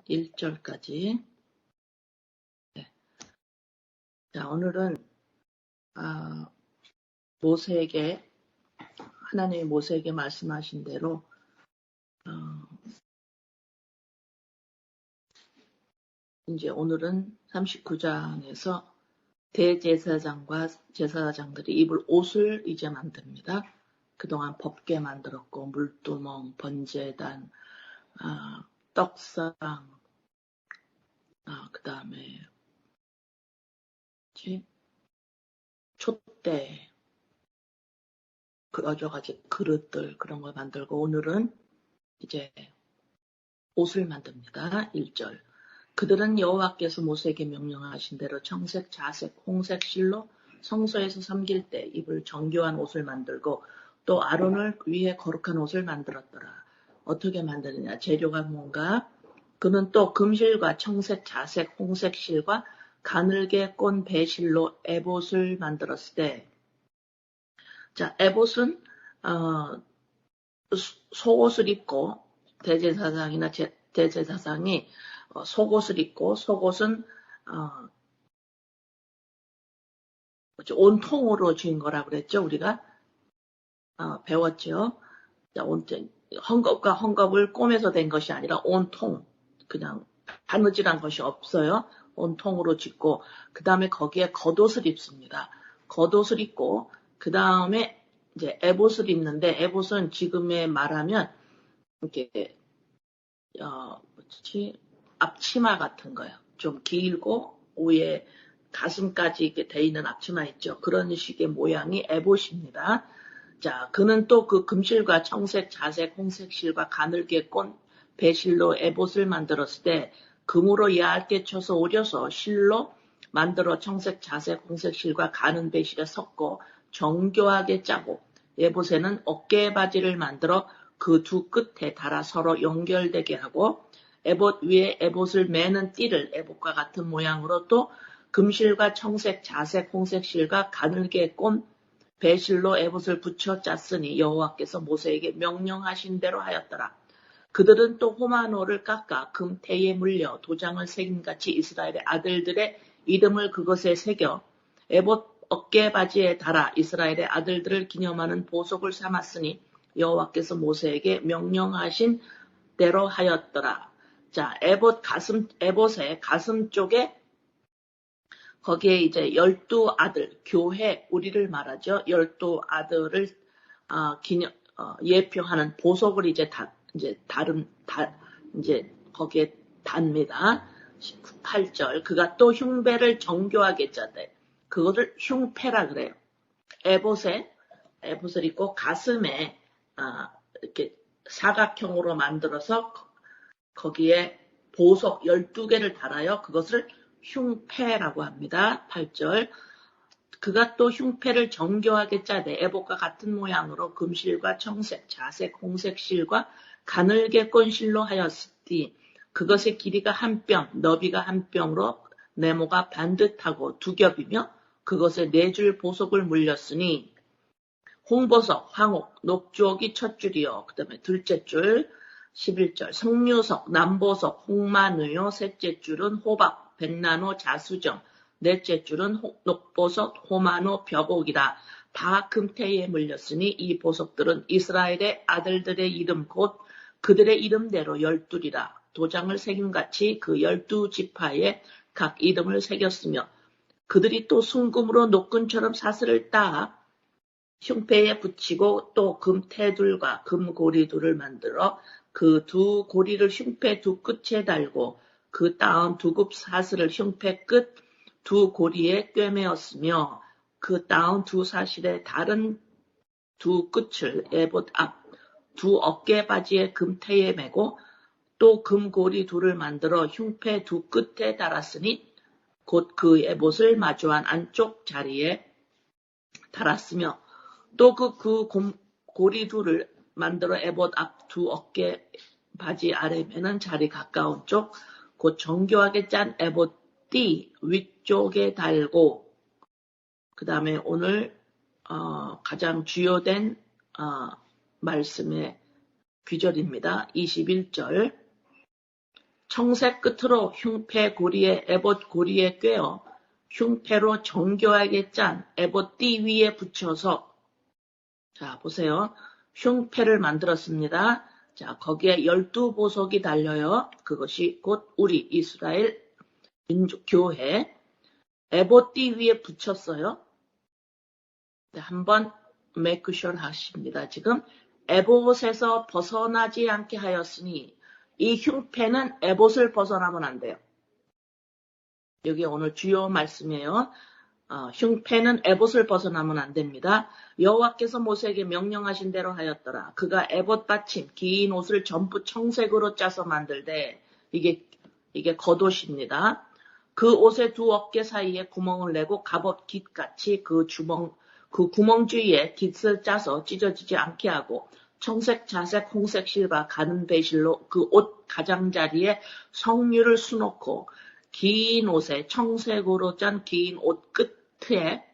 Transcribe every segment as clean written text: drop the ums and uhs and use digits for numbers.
1절까지. 네. 자, 오늘은 하나님이 모세에게 말씀하신 대로 이제 오늘은 39장에서 대제사장과 제사장들이 입을 옷을 이제 만듭니다. 그동안 법궤 만들었고 물두멍, 번제단, 떡상, 그 다음에 촛대, 여러 가지 그릇들 그런 걸 만들고 오늘은 이제 옷을 만듭니다. 1절. 그들은 여호와께서 모세에게 명령하신 대로 청색, 자색, 홍색 실로 성소에서 섬길 때 입을 정교한 옷을 만들고 또 아론을 위해 거룩한 옷을 만들었더라. 어떻게 만드느냐? 재료가 뭔가? 그는 또 금실과 청색, 자색, 홍색 실과 가늘게 꼰 배실로 에봇을 만들었을 때, 자, 에봇은 속옷을 입고 대제사장이나 대제사장이 속옷을 입고 속옷은 온통으로 쥔 거라고 그랬죠. 우리가 배웠죠. 헝겊과 헝겊을 꼬매서 된 것이 아니라 온통, 그냥 바느질한 것이 없어요. 온통으로 짚고 그 다음에 거기에 겉옷을 입습니다. 겉옷을 입고 그 다음에 이제 에봇을 입는데 에봇은 지금에 말하면 이렇게 앞치마 같은 거예요. 좀 길고 위에 가슴까지 이렇게 돼 있는 앞치마 있죠. 그런 식의 모양이 에봇입니다. 자, 그는 또 그 금실과 청색, 자색, 홍색 실과 가늘게 꼰 배실로 에봇을 만들었을 때 금으로 얇게 쳐서 오려서 실로 만들어 청색, 자색, 홍색 실과 가는 배실에 섞고 정교하게 짜고 에봇에는 어깨 바지를 만들어 그 두 끝에 달아 서로 연결되게 하고 에봇 위에 에봇을 매는 띠를 에봇과 같은 모양으로 또 금실과 청색, 자색, 홍색 실과 가늘게 꼰 배실로 에봇을 붙여 짰으니 여호와께서 모세에게 명령하신 대로 하였더라. 그들은 또 호마노를 깎아 금태에 물려 도장을 새김같이 이스라엘의 아들들의 이름을 그것에 새겨 에봇 어깨 바지에 달아 이스라엘의 아들들을 기념하는 보석을 삼았으니 여호와께서 모세에게 명령하신 대로 하였더라. 자, 에봇의 가슴 쪽에 거기에 이제 12아들, 교회, 우리를 말하죠. 12아들을 예표하는 보석을 이제 이제 거기에 답니다. 8절. 그가 또 흉배를 정교하게 짜되 그것을 흉패라 그래요. 에봇을 입고 가슴에 이렇게 사각형으로 만들어서 거기에 보석 12개를 달아요. 그것을 흉패라고 합니다. 8절. 그가 또 흉패를 정교하게 짜되 에봇과 같은 모양으로 금실과 청색, 자색, 홍색 실과 가늘게 꼰 실로 하였으니 그것의 길이가 한 뼘, 너비가 한 뼘으로 네모가 반듯하고 두 겹이며 그것에 4줄 보석을 물렸으니 홍보석, 황옥, 녹주옥이 첫 줄이요. 그 다음에 둘째 줄 11절 석류석, 남보석, 홍마누요. 셋째 줄은 호박, 백나노, 자수정. 넷째 줄은 녹보석, 호마노, 벽옥이라. 다 금태에 물렸으니 이 보석들은 이스라엘의 아들들의 이름 곧 그들의 이름대로 12이라. 도장을 새김같이 그 12지파에 각 이름을 새겼으며 그들이 또 순금으로 녹근처럼 사슬을 따 흉패에 붙이고 또 금태둘과 금고리둘을 만들어 그 두 고리를 흉패 두 끝에 달고 그 따은 두굽 사슬을 흉패 끝 두 고리에 꿰매었으며 그 따은 두 사슬의 다른 두 끝을 에봇 앞 두 어깨 바지의 금태에 매고 또 금고리 둘을 만들어 흉패 두 끝에 달았으니 곧 그 에봇을 마주한 안쪽 자리에 달았으며 또 그 고리 둘을 만들어 에봇 앞 두 어깨 바지 아래 매는 자리 가까운 쪽 곧 정교하게 짠 에봇 띠 위쪽에 달고 그 다음에 오늘 가장 주요된 말씀의 귀절입니다. 21절 청색 끝으로 흉패 고리에 에봇 고리에 꿰어 흉패로 정교하게 짠 에봇 띠 위에 붙여서 자 보세요. 흉패를 만들었습니다. 자 거기에 12보석이 달려요. 그것이 곧 우리 이스라엘 민족교회 에봇 띠 위에 붙였어요. 네, 한번 make sure 하십니다. 지금 에봇에서 벗어나지 않게 하였으니 이 흉패는 에봇을 벗어나면 안 돼요. 여기 오늘 주요 말씀이에요. 흉패는 에봇을 벗어나면 안 됩니다. 여호와께서 모세에게 명령하신 대로 하였더라. 그가 에봇 받침 긴 옷을 전부 청색으로 짜서 만들되 이게 겉옷입니다. 그 옷의 두 어깨 사이에 구멍을 내고 갑옷 깃같이 그 구멍 주위에 깃을 짜서 찢어지지 않게 하고 청색, 자색, 홍색 실과 가는 배실로 그 옷 가장자리에 성류를 수놓고 긴 옷에 청색으로 짠 긴 옷 끝에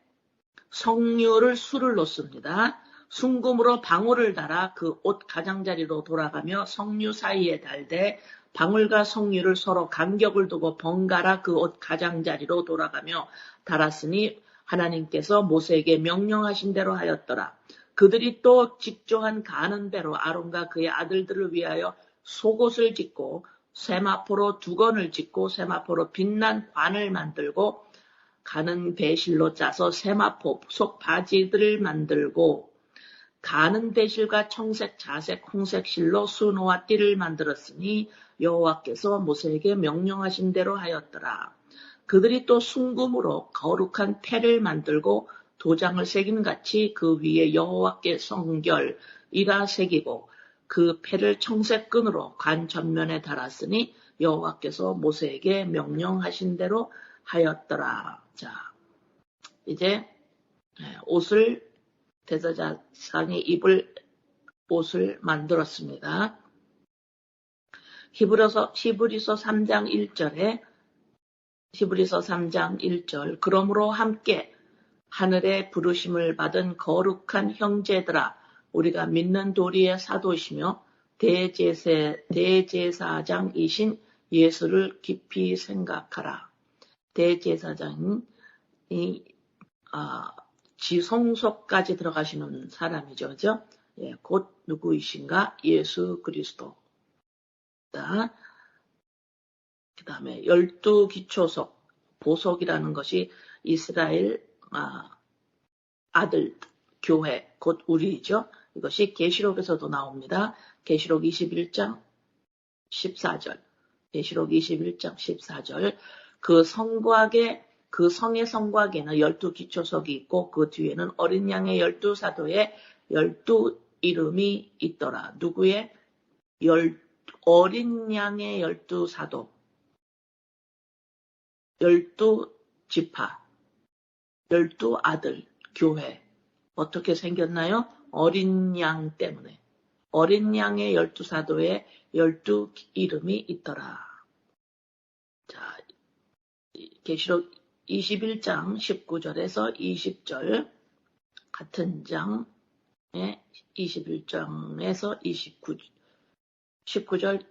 성류를 술을 놓습니다. 순금으로 방울을 달아 그 옷 가장자리로 돌아가며 성류 사이에 달되 방울과 성류를 서로 간격을 두고 번갈아 그 옷 가장자리로 돌아가며 달았으니 하나님께서 모세에게 명령하신 대로 하였더라. 그들이 또 직조한 가는 배로 아론과 그의 아들들을 위하여 속옷을 짓고 세마포로 두건을 짓고 세마포로 빛난 관을 만들고 가는 배실로 짜서 세마포 속 바지들을 만들고 가는 배실과 청색, 자색, 홍색 실로 수노와 띠를 만들었으니 여호와께서 모세에게 명령하신 대로 하였더라. 그들이 또 순금으로 거룩한 패를 만들고 도장을 새긴 같이 그 위에 여호와께 성결이라 새기고 그 패를 청색 끈으로 관 전면에 달았으니 여호와께서 모세에게 명령하신 대로 하였더라. 자, 이제 옷을 대제사장이 입을 옷을 만들었습니다. 히브리서 3장 1절 그러므로 함께 하늘의 부르심을 받은 거룩한 형제들아 우리가 믿는 도리의 사도시며 대제사장이신 예수를 깊이 생각하라. 대제사장이 지성소까지 들어가시는 사람이죠. 그죠? 예, 곧 누구이신가? 예수 그리스도. 그 다음에 12기초석, 보석이라는 것이 이스라엘 아들 교회, 곧 우리죠. 이것이 계시록에서도 나옵니다. 계시록 21장 14절. 계시록 21장 14절. 그 성의 성곽에는 12기초석이 있고 그 뒤에는 어린 양의 12사도의 12 이름이 있더라. 누구의? 어린 양의 12사도. 12지파. 12아들 교회. 어떻게 생겼나요? 어린 양 때문에. 어린 양의 12사도의 12 이름이 있더라. 자, 계시록 21장 19절에서 20절 같은 장에 21장에서 19절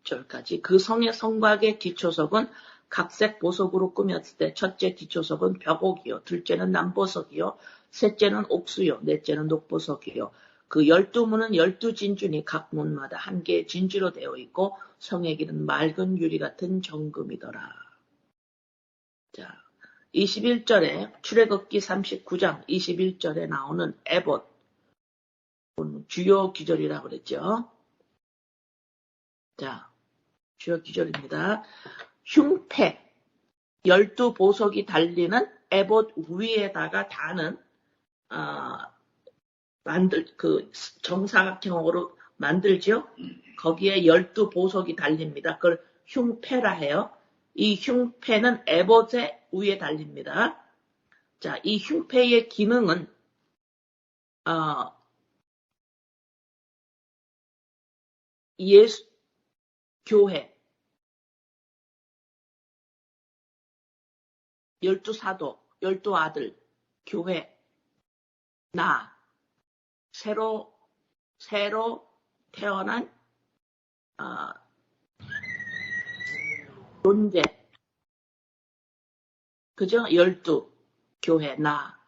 20절까지 그 성의 성곽의 기초석은 각색 보석으로 꾸몄을 때 첫째 기초석은 벽옥이요 둘째는 남보석이요 셋째는 옥수요 넷째는 녹보석이요 그 12문은 12진주니 각 문마다 한 개의 진주로 되어 있고 성의 길은 맑은 유리 같은 정금이더라. 자, 21절에 출애굽기 39장 21절에 나오는 에봇 주요 기절이라고 그랬죠. 자, 주요 기절입니다. 흉패 12보석이 달리는 에봇 위에다가 다는 그 정사각형으로 만들죠. 거기에 12보석이 달립니다. 그걸 흉패라 해요. 이 흉패는 에봇의 위에 달립니다. 자, 이 흉패의 기능은 예수 교회 12사도 12아들 교회 나 새로 태어난 존재, 그죠? 12, 교회, 나,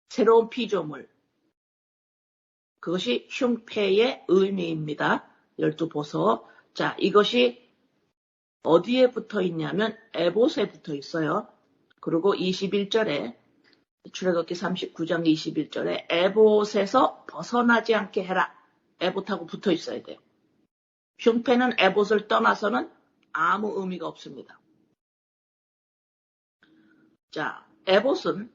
새로운 피조물. 그것이 흉패의 의미입니다. 12보석. 자, 이것이 어디에 붙어 있냐면 에봇에 붙어 있어요. 그리고 21절에 출애굽기 39장 21절에 에봇에서 벗어나지 않게 해라. 에봇하고 붙어 있어야 돼요. 흉패는 에봇을 떠나서는 아무 의미가 없습니다. 자, 에봇은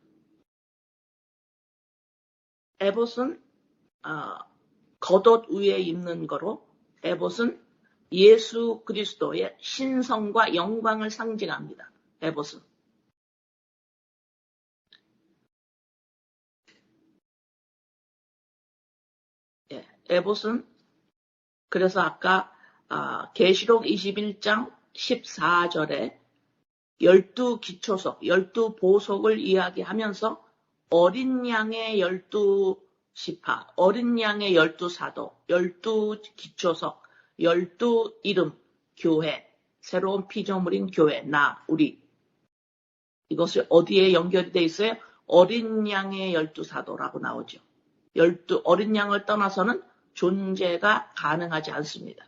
겉옷 위에 입는 거로 에봇은 예수 그리스도의 신성과 영광을 상징합니다. 에봇은. 예, 에봇은 그래서 아까 계시록 21장 14절에 12기초석, 12보석을 이야기하면서 어린 양의 12지파, 어린 양의 12사도, 12기초석, 12이름, 교회, 새로운 피조물인 교회, 나, 우리. 이것을 어디에 연결이 돼 있어요? 어린 양의 12사도라고 나오죠. 어린 양을 떠나서는 존재가 가능하지 않습니다.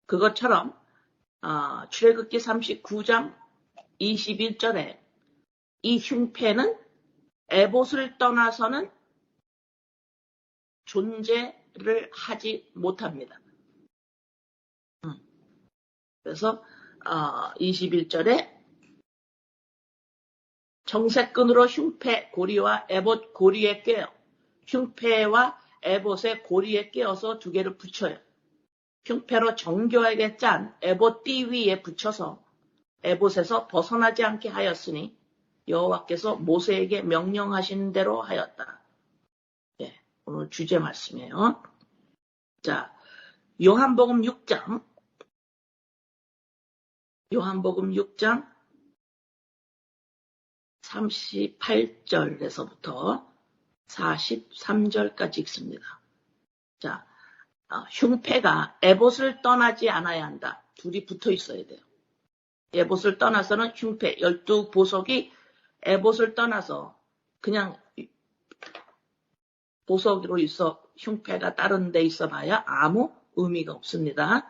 그것처럼 출애굽기 39장 21절에 이 흉패는 에봇을 떠나서는 존재를 하지 못합니다. 그래서 21절에 정색끈으로 흉패 고리와 에봇 고리에 꿰어 흉패와 에봇의 고리에 꿰어서 두 개를 붙여요. 흉패로 정교하게 짠 에봇 띠 위에 붙여서 에봇에서 벗어나지 않게 하였으니 여호와께서 모세에게 명령하신 대로 하였다. 예, 오늘 주제 말씀이에요. 자, 요한복음 6장 38절에서부터 43절까지 읽습니다. 자, 흉패가 에봇을 떠나지 않아야 한다. 둘이 붙어 있어야 돼요. 에봇을 떠나서는 흉패, 12보석이 에봇을 떠나서 그냥 보석으로 있어 흉패가 다른 데 있어 봐야 아무 의미가 없습니다.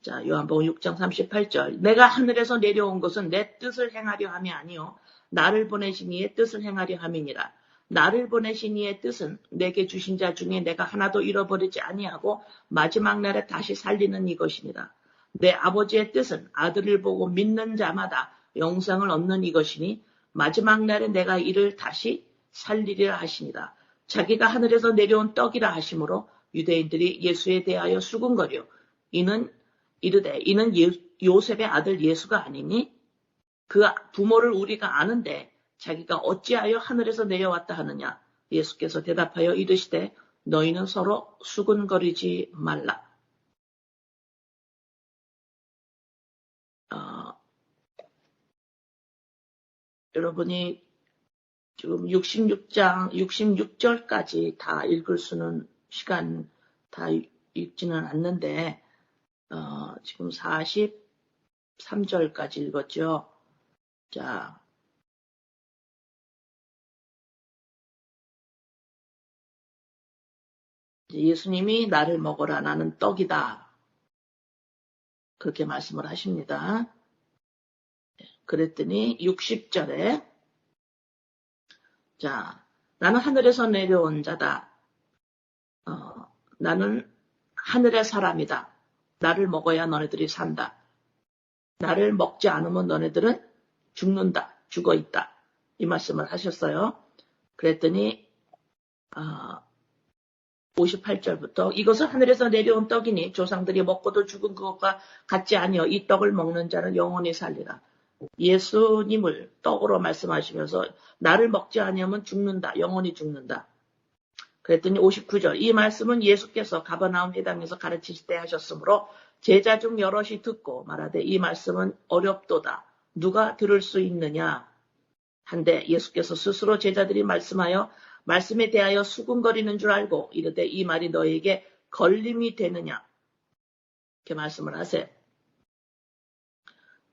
자, 요한복음 6장 38절. 내가 하늘에서 내려온 것은 내 뜻을 행하려 함이 아니요 나를 보내신 이의 뜻을 행하려 함이니라. 나를 보내신 이의 뜻은 내게 주신 자 중에 내가 하나도 잃어버리지 아니하고 마지막 날에 다시 살리는 이것이니라. 내 아버지의 뜻은 아들을 보고 믿는 자마다 영생을 얻는 이것이니 마지막 날에 내가 이를 다시 살리리라 하시니라. 자기가 하늘에서 내려온 떡이라 하시므로 유대인들이 예수에 대하여 수군거려 이는 이르되 이는 요셉의 아들 예수가 아니니 그 부모를 우리가 아는데 자기가 어찌하여 하늘에서 내려왔다 하느냐. 예수께서 대답하여 이르시되 너희는 서로 수군거리지 말라. 여러분이 지금 66절까지 다 읽을 수는 시간 다 읽지는 않는데 지금 43절까지 읽었죠. 자, 예수님이 나를 먹어라 나는 떡이다. 그렇게 말씀을 하십니다. 그랬더니 60절에 자, 나는 하늘에서 내려온 자다. 나는 하늘의 사람이다. 나를 먹어야 너네들이 산다. 나를 먹지 않으면 너네들은 죽는다. 죽어 있다. 이 말씀을 하셨어요. 그랬더니 58절부터 이것은 하늘에서 내려온 떡이니 조상들이 먹고도 죽은 그것과 같지 아니여 이 떡을 먹는 자는 영원히 살리라. 예수님을 떡으로 말씀하시면서 나를 먹지 아니하면 죽는다. 영원히 죽는다. 그랬더니 59절 이 말씀은 예수께서 가버나움 회당에서 가르치실 때 하셨으므로 제자 중 여럿이 듣고 말하되 이 말씀은 어렵도다. 누가 들을 수 있느냐 한데 예수께서 스스로 제자들이 말씀하여 말씀에 대하여 수군거리는 줄 알고 이르되 이 말이 너에게 걸림이 되느냐 이렇게 말씀을 하세요.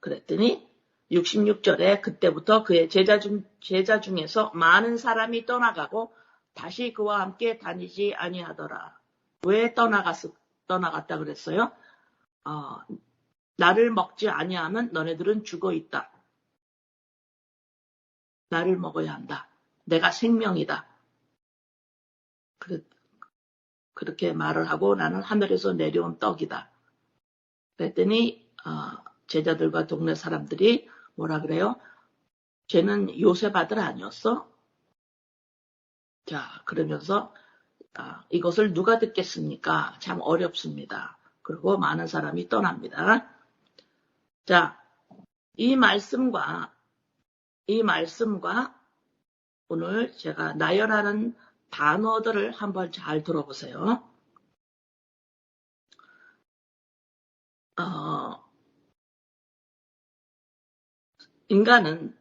그랬더니 66절에 그때부터 그의 제자 중에서 많은 사람이 떠나가고 다시 그와 함께 다니지 아니하더라. 왜 떠나갔다 그랬어요? 나를 먹지 아니하면 너네들은 죽어 있다. 나를 먹어야 한다. 내가 생명이다. 그렇게 말을 하고 나는 하늘에서 내려온 떡이다. 그랬더니 제자들과 동네 사람들이 뭐라 그래요? 쟤는 요셉 아들 아니었어? 자, 그러면서 이것을 누가 듣겠습니까? 참 어렵습니다. 그리고 많은 사람이 떠납니다. 자, 이 말씀과 오늘 제가 나열하는 단어들을 한번 잘 들어보세요. 인간은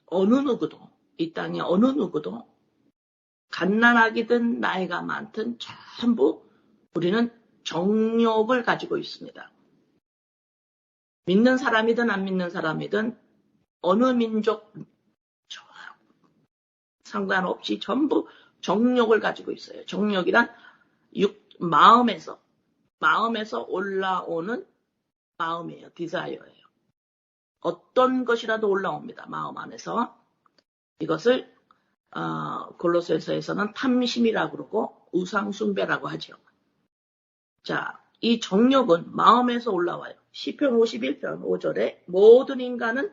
어느 누구도, 이 땅에 어느 누구도 갓난아기든 나이가 많든 전부 우리는 정욕을 가지고 있습니다. 믿는 사람이든 안 믿는 사람이든 어느 민족 상관없이 전부 정욕을 가지고 있어요. 정욕이란 마음에서 올라오는 마음이에요. 디자이어예요. 어떤 것이라도 올라옵니다. 마음 안에서. 이것을 골로새서에서는 탐심이라고 그러고 우상숭배라고 하죠. 자, 이 정욕은 마음에서 올라와요. 시편 51편 5절에 모든 인간은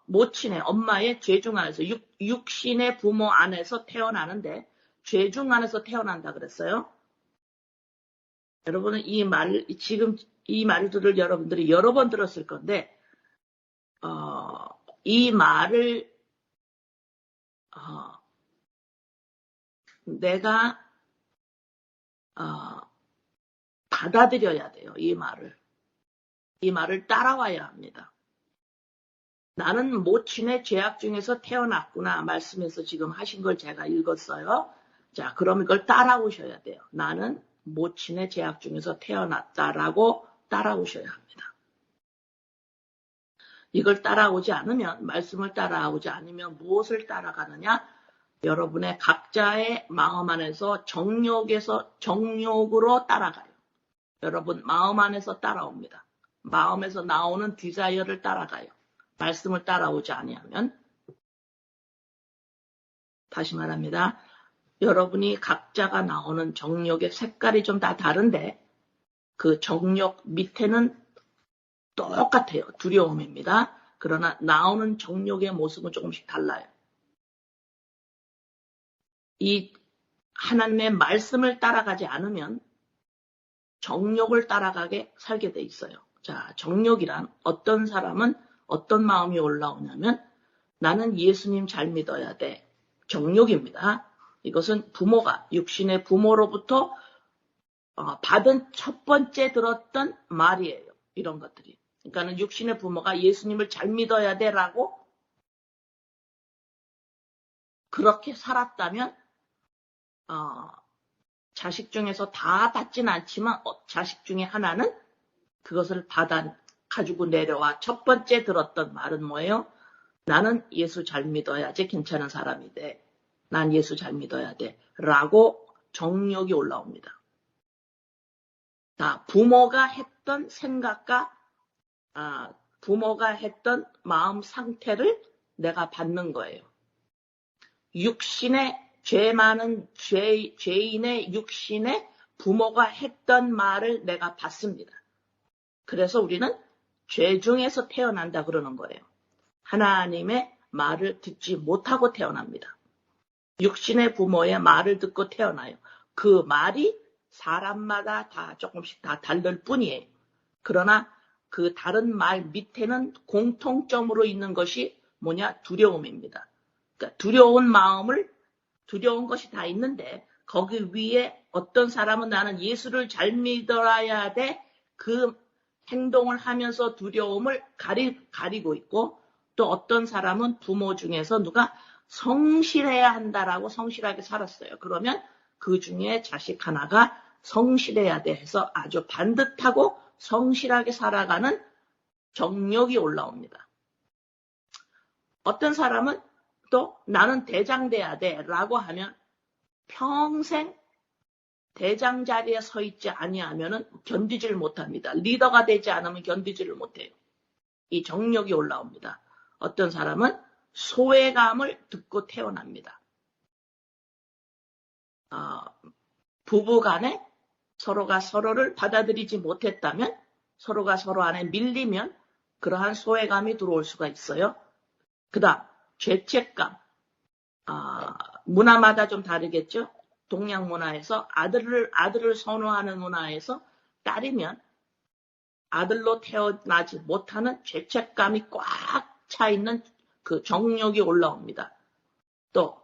모친의 엄마의 죄중 안에서 육신의 부모 안에서 태어나는데 죄중 안에서 태어난다 그랬어요. 여러분은 지금 이 말들을 여러분들이 여러 번 들었을 건데 이 말을 내가 받아들여야 돼요. 이 말을 따라와야 합니다. 나는 모친의 죄악 중에서 태어났구나 말씀에서 지금 하신 걸 제가 읽었어요. 자, 그럼 이걸 따라오셔야 돼요. 나는 모친의 죄악 중에서 태어났다라고 따라오셔야 합니다. 이걸 따라오지 않으면, 말씀을 따라오지 않으면 무엇을 따라가느냐? 여러분의 각자의 마음 안에서 정욕으로 따라가요. 여러분 마음 안에서 따라옵니다. 마음에서 나오는 디자이어를 따라가요. 말씀을 따라오지 아니하면. 다시 말합니다. 여러분이 각자가 나오는 정욕의 색깔이 좀 다 다른데 그 정욕 밑에는 똑같아요. 두려움입니다. 그러나 나오는 정욕의 모습은 조금씩 달라요. 이 하나님의 말씀을 따라가지 않으면 정욕을 따라가게 살게 돼 있어요. 자, 정욕이란 어떤 사람은 어떤 마음이 올라오냐면 나는 예수님 잘 믿어야 돼. 정욕입니다. 이것은 육신의 부모로부터 받은 첫 번째 들었던 말이에요. 이런 것들이. 그러니까 육신의 부모가 예수님을 잘 믿어야 돼라고 그렇게 살았다면 자식 중에서 다 받진 않지만 자식 중에 하나는 그것을 가지고 내려와 첫 번째 들었던 말은 뭐예요? 나는 예수 잘 믿어야지 괜찮은 사람이 돼. 난 예수 잘 믿어야 돼. 라고 정욕이 올라옵니다. 자, 부모가 했던 생각과 부모가 했던 마음 상태를 내가 받는 거예요. 죄인의 육신에 부모가 했던 말을 내가 받습니다. 그래서 우리는 죄 중에서 태어난다 그러는 거예요. 하나님의 말을 듣지 못하고 태어납니다. 육신의 부모의 말을 듣고 태어나요. 그 말이 사람마다 다 조금씩 다 다를 뿐이에요. 그러나 그 다른 말 밑에는 공통점으로 있는 것이 뭐냐? 두려움입니다. 그러니까 두려운 것이 다 있는데 거기 위에 어떤 사람은 나는 예수를 잘 믿어야 돼. 그 행동을 하면서 두려움을 가리고 있고 또 어떤 사람은 부모 중에서 누가 성실해야 한다라고 성실하게 살았어요. 그러면 그 중에 자식 하나가 성실해야 돼 해서 아주 반듯하고 성실하게 살아가는 정욕이 올라옵니다. 어떤 사람은 또 나는 대장 돼야 돼 라고 하면 평생 대장 자리에 서 있지 아니하면 견디지를 못합니다. 리더가 되지 않으면 견디지를 못해요. 이 정욕이 올라옵니다. 어떤 사람은 소외감을 듣고 태어납니다. 부부 간에 서로가 서로를 받아들이지 못했다면, 서로가 서로 안에 밀리면 그러한 소외감이 들어올 수가 있어요. 그 다음 죄책감. 문화마다 좀 다르겠죠. 동양 문화에서 아들을 선호하는 문화에서 딸이면 아들로 태어나지 못하는 죄책감이 꽉 차 있는 그 정욕이 올라옵니다. 또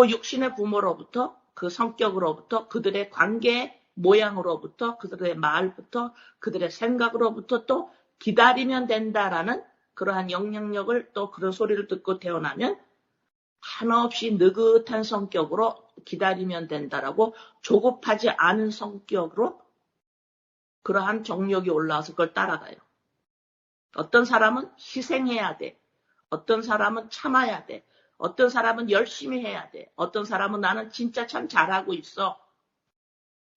육신의 부모로부터, 그 성격으로부터, 그들의 관계 모양으로부터, 그들의 말부터, 그들의 생각으로부터 또 기다리면 된다라는 그러한 영향력을, 또 그런 소리를 듣고 태어나면 한없이 느긋한 성격으로 기다리면 된다라고, 조급하지 않은 성격으로 그러한 정욕이 올라와서 그걸 따라가요. 어떤 사람은 희생해야 돼. 어떤 사람은 참아야 돼. 어떤 사람은 열심히 해야 돼. 어떤 사람은 나는 진짜 참 잘하고 있어.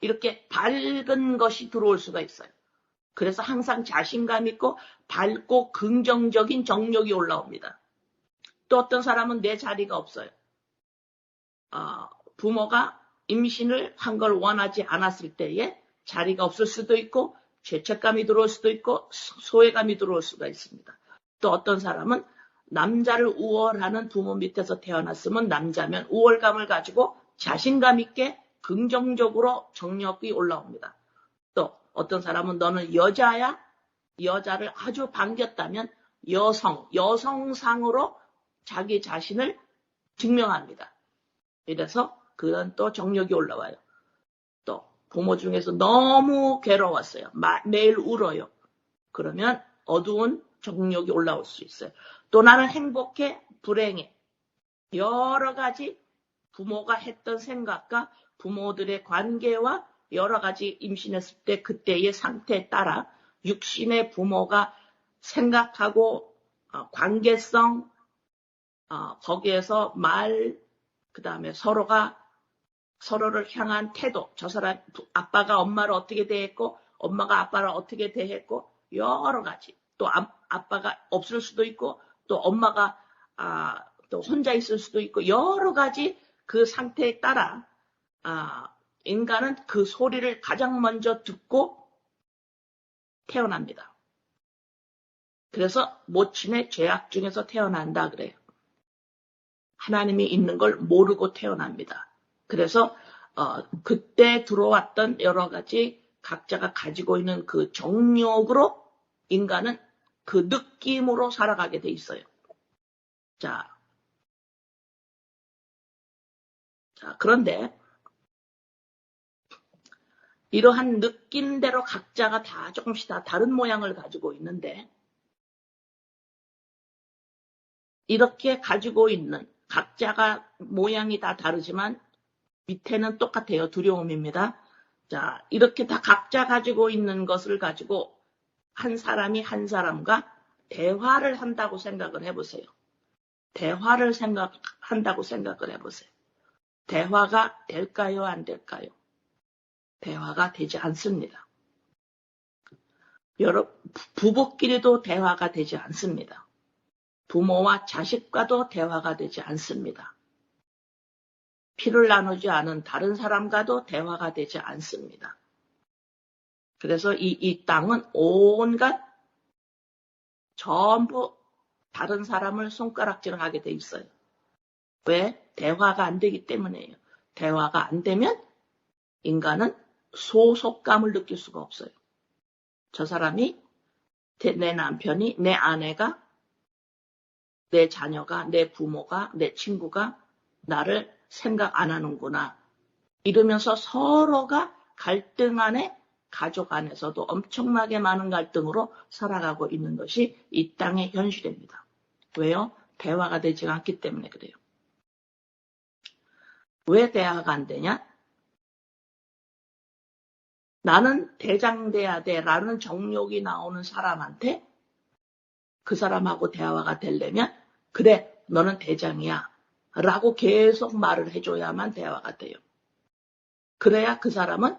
이렇게 밝은 것이 들어올 수가 있어요. 그래서 항상 자신감 있고 밝고 긍정적인 정욕이 올라옵니다. 또 어떤 사람은 내 자리가 없어요. 부모가 임신을 한 걸 원하지 않았을 때에 자리가 없을 수도 있고, 죄책감이 들어올 수도 있고, 소외감이 들어올 수가 있습니다. 또 어떤 사람은 남자를 우월하는 부모 밑에서 태어났으면 남자면 우월감을 가지고 자신감 있게 긍정적으로 정욕이 올라옵니다. 또 어떤 사람은 너는 여자야? 여자를 아주 반겼다면 여성상으로 자기 자신을 증명합니다. 이래서 그런 또 정욕이 올라와요. 또 부모 중에서 너무 괴로웠어요. 매일 울어요. 그러면 어두운 정욕이 올라올 수 있어요. 또 나는 행복해, 불행해. 여러 가지 부모가 했던 생각과 부모들의 관계와 여러 가지 임신했을 때 그때의 상태에 따라 육신의 부모가 생각하고 관계성, 거기에서 말, 그 다음에 서로를 향한 태도, 저 사람 아빠가 엄마를 어떻게 대했고 엄마가 아빠를 어떻게 대했고, 여러 가지. 또 아빠가 없을 수도 있고, 또 엄마가 또 혼자 있을 수도 있고, 여러 가지 그 상태에 따라 인간은 그 소리를 가장 먼저 듣고 태어납니다. 그래서 모친의 죄악 중에서 태어난다 그래요. 하나님이 있는 걸 모르고 태어납니다. 그래서 그때 들어왔던 여러 가지 각자가 가지고 있는 그 정욕으로 인간은 그 느낌으로 살아가게 돼 있어요. 자, 그런데 이러한 느낌대로 각자가 다 조금씩 다 다른 모양을 가지고 있는데, 이렇게 가지고 있는 각자가 모양이 다 다르지만 밑에는 똑같아요. 두려움입니다. 자, 이렇게 다 각자 가지고 있는 것을 가지고 한 사람이 한 사람과 대화를 한다고 생각을 해보세요. 대화를 한다고 생각을 해보세요. 대화가 될까요? 안 될까요? 대화가 되지 않습니다. 부부끼리도 대화가 되지 않습니다. 부모와 자식과도 대화가 되지 않습니다. 피를 나누지 않은 다른 사람과도 대화가 되지 않습니다. 그래서 이 땅은 온갖 전부 다른 사람을 손가락질하게 돼 있어요. 왜? 대화가 안 되기 때문이에요. 대화가 안 되면 인간은 소속감을 느낄 수가 없어요. 저 사람이, 내 남편이, 내 아내가, 내 자녀가, 내 부모가, 내 친구가 나를 생각 안 하는구나. 이러면서 서로가 갈등 안에, 가족 안에서도 엄청나게 많은 갈등으로 살아가고 있는 것이 이 땅의 현실입니다. 왜요? 대화가 되지 않기 때문에 그래요. 왜 대화가 안 되냐? 나는 대장 돼야 돼 라는 정욕이 나오는 사람한테 그 사람하고 대화가 되려면 그래 너는 대장이야 라고 계속 말을 해줘야만 대화가 돼요. 그래야 그 사람은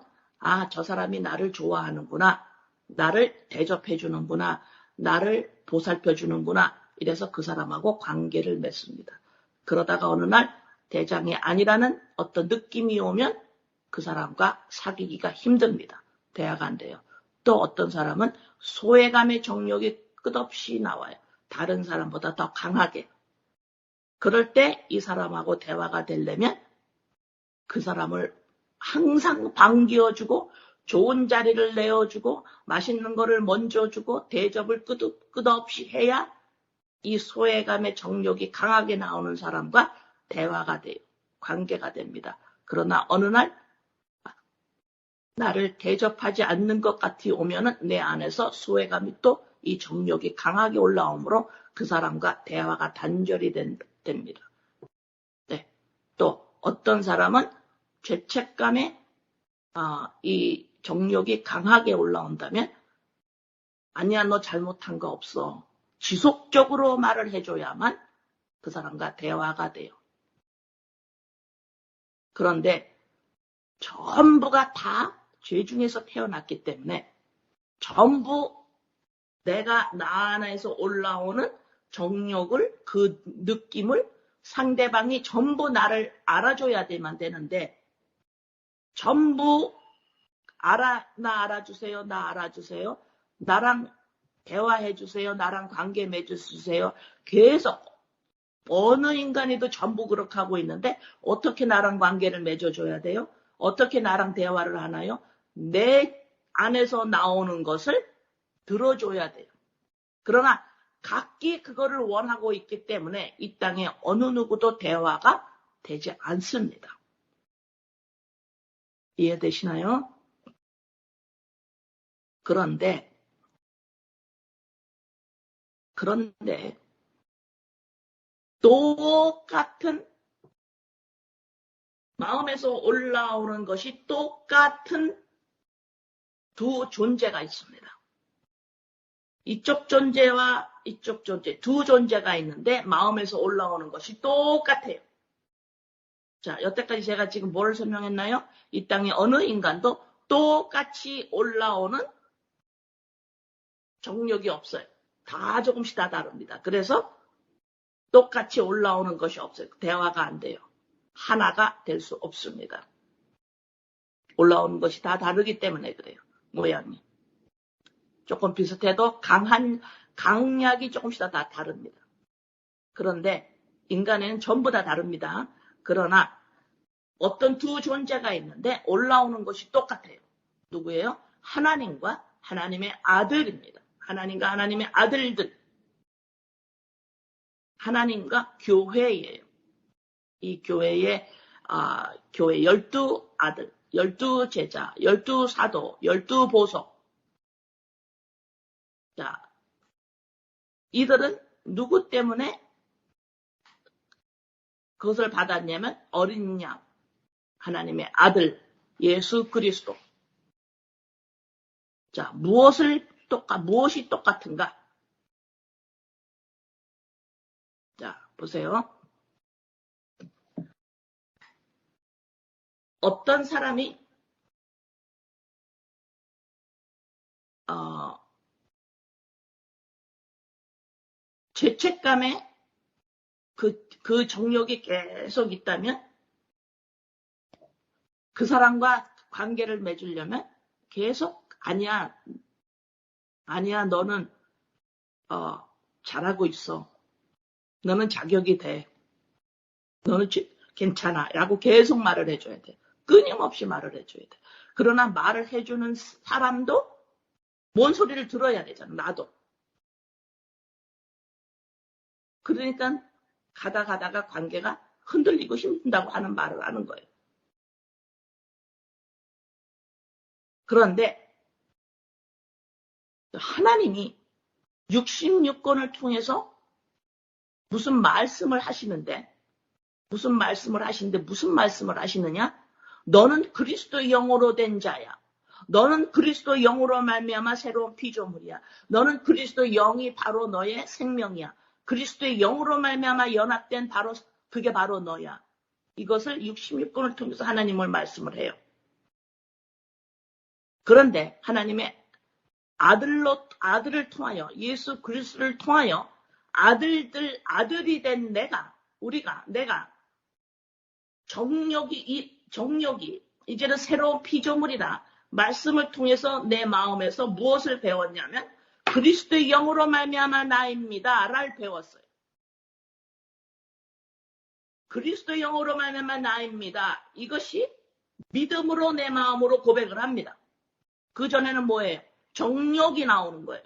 저 사람이 나를 좋아하는구나, 나를 대접해주는구나, 나를 보살펴주는구나, 이래서 그 사람하고 관계를 맺습니다. 그러다가 어느 날 대장이 아니라는 어떤 느낌이 오면 그 사람과 사귀기가 힘듭니다. 대화가 안 돼요. 또 어떤 사람은 소외감의 정욕이 끝없이 나와요. 다른 사람보다 더 강하게. 그럴 때 이 사람하고 대화가 되려면 그 사람을 항상 반겨주고 좋은 자리를 내어주고 맛있는 거를 먼저 주고 대접을 끝없이 해야 이 소외감의 정욕이 강하게 나오는 사람과 대화가 돼요. 관계가 됩니다. 그러나 어느 날 나를 대접하지 않는 것 같이 오면은 내 안에서 소외감이 또 이 정욕이 강하게 올라오므로 그 사람과 대화가 단절이 됩니다. 네. 또 어떤 사람은 죄책감에 이 정욕이 강하게 올라온다면 아니야 너 잘못한 거 없어. 지속적으로 말을 해줘야만 그 사람과 대화가 돼요. 그런데 전부가 다 죄 중에서 태어났기 때문에 전부 내가 나 안에서 올라오는 정욕을 그 느낌을 상대방이 전부 나를 알아줘야 되는데 전부 나 알아주세요. 나 알아주세요. 나랑 대화해주세요. 나랑 관계 맺어주세요. 계속 어느 인간이도 전부 그렇게 하고 있는데 어떻게 나랑 관계를 맺어줘야 돼요? 어떻게 나랑 대화를 하나요? 내 안에서 나오는 것을 들어줘야 돼요. 그러나 각기 그거를 원하고 있기 때문에 이 땅에 어느 누구도 대화가 되지 않습니다. 이해되시나요? 그런데 똑같은 마음에서 올라오는 것이 똑같은 두 존재가 있습니다. 이쪽 존재와 이쪽 존재, 두 존재가 있는데 마음에서 올라오는 것이 똑같아요. 자, 여태까지 제가 지금 뭘 설명했나요? 이 땅에 어느 인간도 똑같이 올라오는 정욕이 없어요. 다 조금씩 다 다릅니다. 그래서 똑같이 올라오는 것이 없어요. 대화가 안 돼요. 하나가 될 수 없습니다. 올라오는 것이 다 다르기 때문에 그래요. 모양이. 조금 비슷해도 강약이 조금씩 다 다릅니다. 그런데 인간에는 전부 다 다릅니다. 그러나 어떤 두 존재가 있는데 올라오는 것이 똑같아요. 누구예요? 하나님과 하나님의 아들입니다. 하나님과 하나님의 아들들. 하나님과 교회예요. 이 교회 12아들, 12제자, 12사도, 12보석. 자, 이들은 누구 때문에 그것을 받았냐면 어린 양, 하나님의 아들, 예수 그리스도. 자, 무엇이 똑같은가? 자, 보세요. 어떤 사람이 죄책감에 그 정욕이 계속 있다면 그 사람과 관계를 맺으려면 계속 아니야 너는 잘하고 있어. 너는 자격이 돼. 너는 괜찮아. 라고 계속 말을 해줘야 돼. 끊임없이 말을 해줘야 돼. 그러나 말을 해주는 사람도 뭔 소리를 들어야 되잖아. 나도. 그러니까 가다가 관계가 흔들리고 힘든다고 하는 말을 하는 거예요. 그런데 하나님이 66권을 통해서 무슨 말씀을 하시는데 무슨 말씀을 하시느냐? 너는 그리스도의 영으로 된 자야. 너는 그리스도 영으로 말미암아 새로운 피조물이야. 너는 그리스도 영이 바로 너의 생명이야. 그리스도의 영으로 말미암아 연합된 그게 바로 너야. 이것을 66권을 통해서 하나님을 말씀을 해요. 그런데 하나님의 아들을 통하여, 예수 그리스도를 통하여 아들이 된 내가 정욕이 이제는 새로운 피조물이다. 말씀을 통해서 내 마음에서 무엇을 배웠냐면 그리스도의 영으로 말미암아 나입니다. 를 배웠어요. 그리스도의 영으로 말미암아 나입니다. 이것이 믿음으로 내 마음으로 고백을 합니다. 그전에는 뭐예요? 정욕이 나오는 거예요.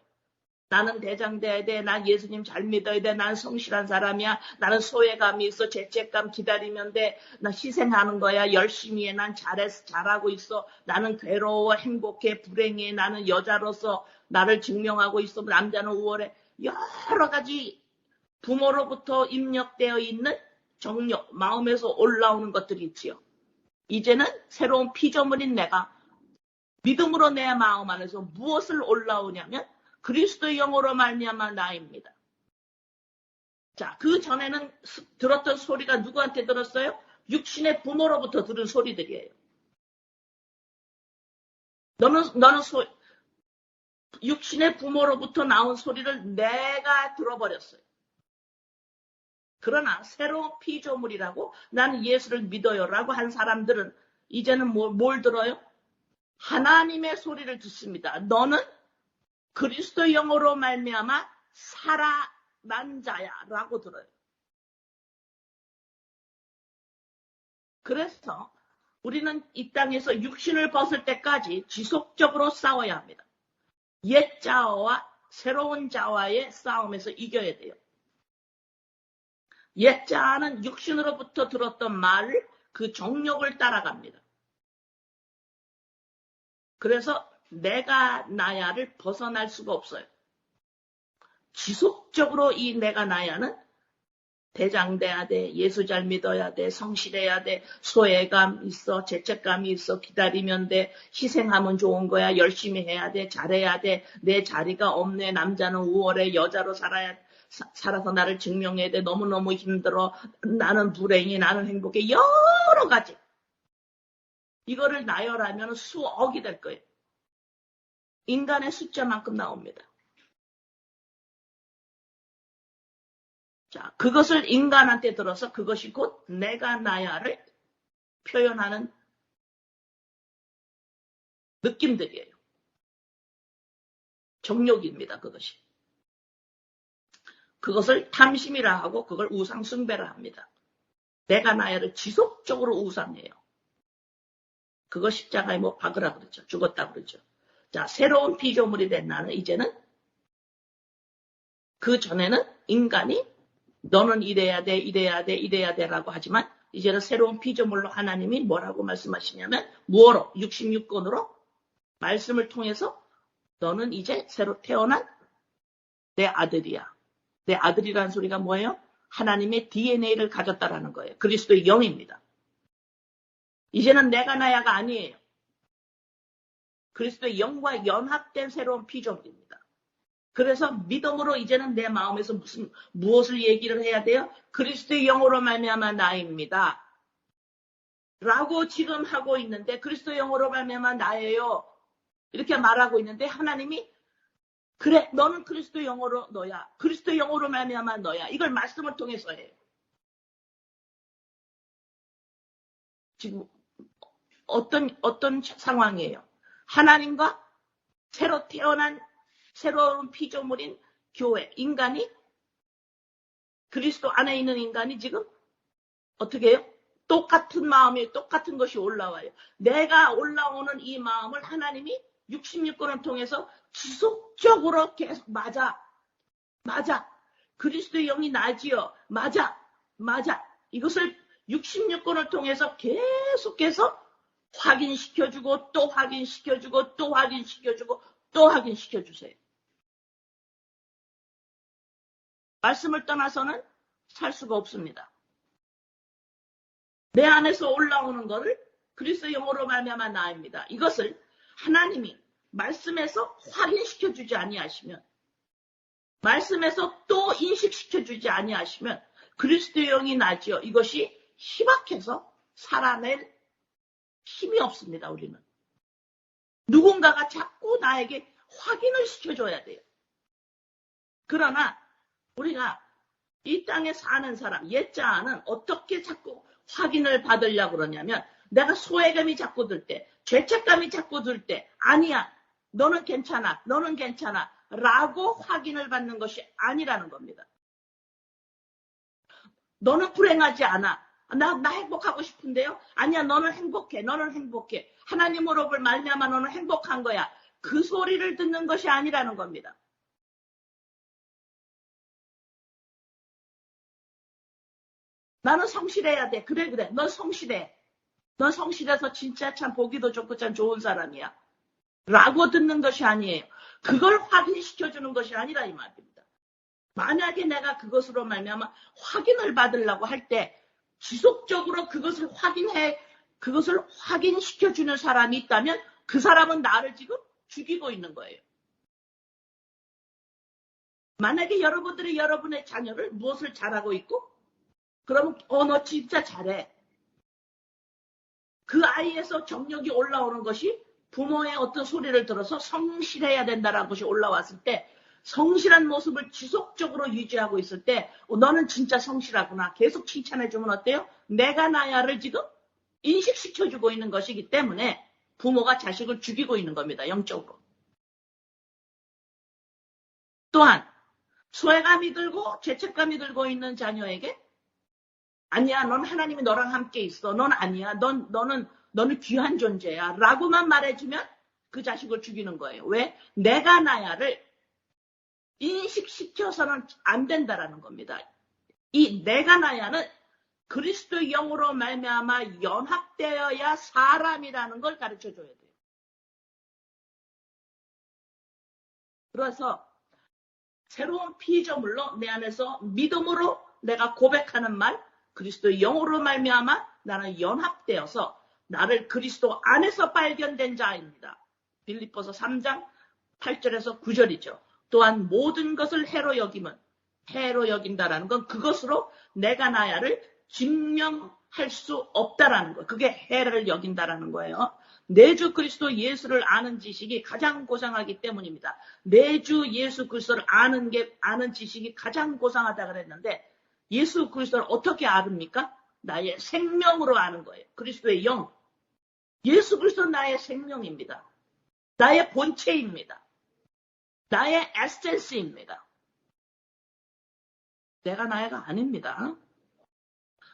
나는 대장 돼야 돼. 난 예수님 잘 믿어야 돼. 난 성실한 사람이야. 나는 소외감이 있어. 죄책감 기다리면 돼. 나 희생하는 거야. 열심히 해. 난 잘하고 있어. 나는 괴로워. 행복해. 불행해. 나는 여자로서 나를 증명하고 있어. 남자는 우월해. 여러 가지 부모로부터 입력되어 있는 정욕, 마음에서 올라오는 것들이 있지요. 이제는 새로운 피조물인 내가 믿음으로 내 마음 안에서 무엇을 올라오냐면 그리스도의 영으로 말미암아 나입니다. 자, 그 전에는 들었던 소리가 누구한테 들었어요? 육신의 부모로부터 들은 소리들이에요. 너는 육신의 부모로부터 나온 소리를 내가 들어버렸어요. 그러나 새로운 피조물이라고 나는 예수를 믿어요라고 한 사람들은 이제는 뭘 들어요? 하나님의 소리를 듣습니다. 너는 그리스도 영으로 말미암아 살아난 자야라고 들어요. 그래서 우리는 이 땅에서 육신을 벗을 때까지 지속적으로 싸워야 합니다. 옛 자아와 새로운 자아의 싸움에서 이겨야 돼요. 옛 자아는 육신으로부터 들었던 말을 그 정욕을 따라갑니다. 그래서 내가 나야를 벗어날 수가 없어요. 지속적으로 이 내가 나야는 대장돼야 돼, 예수 잘 믿어야 돼, 성실해야 돼, 소외감 있어, 죄책감이 있어, 기다리면 돼, 희생하면 좋은 거야, 열심히 해야 돼, 잘해야 돼, 내 자리가 없네, 남자는 우월해, 여자로 살아서 나를 증명해야 돼, 너무너무 힘들어, 나는 불행해, 나는 행복해, 여러 가지. 이거를 나열하면 수억이 될 거예요. 인간의 숫자만큼 나옵니다. 자, 그것을 인간한테 들어서 그것이 곧 내가 나야를 표현하는 느낌들이에요. 정욕입니다, 그것이. 그것을 탐심이라 하고 그걸 우상숭배라 합니다. 내가 나야를 지속적으로 우상해요. 그거 십자가에 못 박으라 그러죠. 죽었다 그러죠. 자, 새로운 피조물이 된 나는 이제는 그 전에는 인간이 너는 이래야 돼, 이래야 돼, 이래야 돼라고 하지만 이제는 새로운 피조물로 하나님이 뭐라고 말씀하시냐면 무엇로? 66권으로 말씀을 통해서 너는 이제 새로 태어난 내 아들이야. 내 아들이라는 소리가 뭐예요? 하나님의 DNA를 가졌다라는 거예요. 그리스도의 영입니다. 이제는 내가 나야가 아니에요. 그리스도의 영과 연합된 새로운 피조물입니다. 그래서 믿음으로 이제는 내 마음에서 무엇을 얘기를 해야 돼요? 그리스도의 영으로 말미암아 나입니다. 라고 지금 하고 있는데 그리스도의 영으로 말미암아 나예요. 이렇게 말하고 있는데 하나님이 그래 너는 그리스도의 영으로 너야. 그리스도의 영으로 말미암아 너야. 이걸 말씀을 통해서 해요. 지금 어떤 상황이에요? 하나님과 새로 태어난 새로운 피조물인 교회, 인간이 그리스도 안에 있는 인간이 지금 어떻게 해요? 똑같은 마음이 똑같은 것이 올라와요. 내가 올라오는 이 마음을 하나님이 66권을 통해서 지속적으로 계속 맞아. 그리스도의 영이 나지요. 맞아. 이것을 66권을 통해서 계속해서 확인시켜주고 또 확인시켜주고 또 확인시켜주고 또 확인시켜주세요. 말씀을 떠나서는 살 수가 없습니다. 내 안에서 올라오는 것을 그리스도의 영으로 말미암아 나입니다. 이것을 하나님이 말씀에서 확인시켜 주지 아니하시면, 말씀에서 또 인식시켜 주지 아니하시면 그리스도의 영이 나지요. 이것이 희박해서 살아낼 힘이 없습니다. 우리는 누군가가 자꾸 나에게 확인을 시켜줘야 돼요. 그러나 우리가 이 땅에 사는 사람, 옛자는 어떻게 자꾸 확인을 받으려고 그러냐면, 내가 소외감이 자꾸 들 때, 죄책감이 자꾸 들 때, 아니야, 너는 괜찮아, 너는 괜찮아 라고 확인을 받는 것이 아니라는 겁니다. 너는 불행하지 않아. 나 행복하고 싶은데요? 아니야, 너는 행복해, 너는 행복해. 하나님으로 말미암아 너는 행복한 거야. 그 소리를 듣는 것이 아니라는 겁니다. 나는 성실해야 돼. 그래. 넌 성실해. 넌 성실해서 진짜 참 보기도 좋고 참 좋은 사람이야. 라고 듣는 것이 아니에요. 그걸 확인시켜주는 것이 아니라 이 말입니다. 만약에 내가 그것으로 말미암아 확인을 받으려고 할 때 지속적으로 그것을 확인시켜주는 사람이 있다면 그 사람은 나를 지금 죽이고 있는 거예요. 만약에 여러분들이 여러분의 자녀를 무엇을 잘하고 있고, 그러면 너 진짜 잘해. 그 아이에서 정력이 올라오는 것이 부모의 어떤 소리를 들어서 성실해야 된다는 것이 올라왔을 때, 성실한 모습을 지속적으로 유지하고 있을 때 너는 진짜 성실하구나. 계속 칭찬해주면 어때요? 내가 나야를 지금 인식시켜주고 있는 것이기 때문에 부모가 자식을 죽이고 있는 겁니다. 영적으로. 또한 소외감이 들고 죄책감이 들고 있는 자녀에게 아니야, 넌 하나님이 너랑 함께 있어. 넌 아니야. 너는 귀한 존재야. 라고만 말해주면 그 자식을 죽이는 거예요. 왜? 내가 나야를 인식시켜서는 안 된다라는 겁니다. 이 내가 나야는 그리스도의 영으로 말미암아 연합되어야 사람이라는 걸 가르쳐줘야 돼요. 그래서 새로운 피조물로 내 안에서 믿음으로 내가 고백하는 말, 그리스도의 영으로 말미암아 나는 연합되어서 나를 그리스도 안에서 발견된 자입니다. 빌립보서 3장 8절에서 9절이죠. 또한 모든 것을 해로 여긴다라는 건 그것으로 내가 나야를 증명할 수 없다라는 거. 그게 해를 여긴다라는 거예요. 내 주 그리스도 예수를 아는 지식이 가장 고상하기 때문입니다. 내 주 예수 그리스도를 아는 지식이 가장 고상하다 그랬는데, 예수 그리스도를 어떻게 아릅니까? 나의 생명으로 아는 거예요. 그리스도의 영. 예수 그리스도는 나의 생명입니다. 나의 본체입니다. 나의 에센스입니다. 내가 나야가 아닙니다.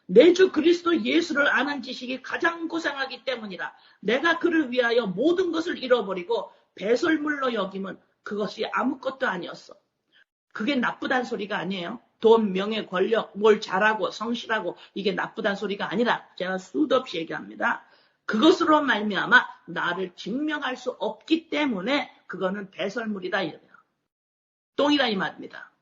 내 주 그리스도 예수를 아는 지식이 가장 고상하기 때문이라. 내가 그를 위하여 모든 것을 잃어버리고 배설물로 여김은 그것이 아무것도 아니었어. 그게 나쁘단 소리가 아니에요. 돈, 명예, 권력, 뭘 잘하고 성실하고 이게 나쁘단 소리가 아니라 제가 수도 없이 얘기합니다. 그것으로 말미암아 나를 증명할 수 없기 때문에 그거는 배설물이다 이래요. 똥이다 이 말입니다.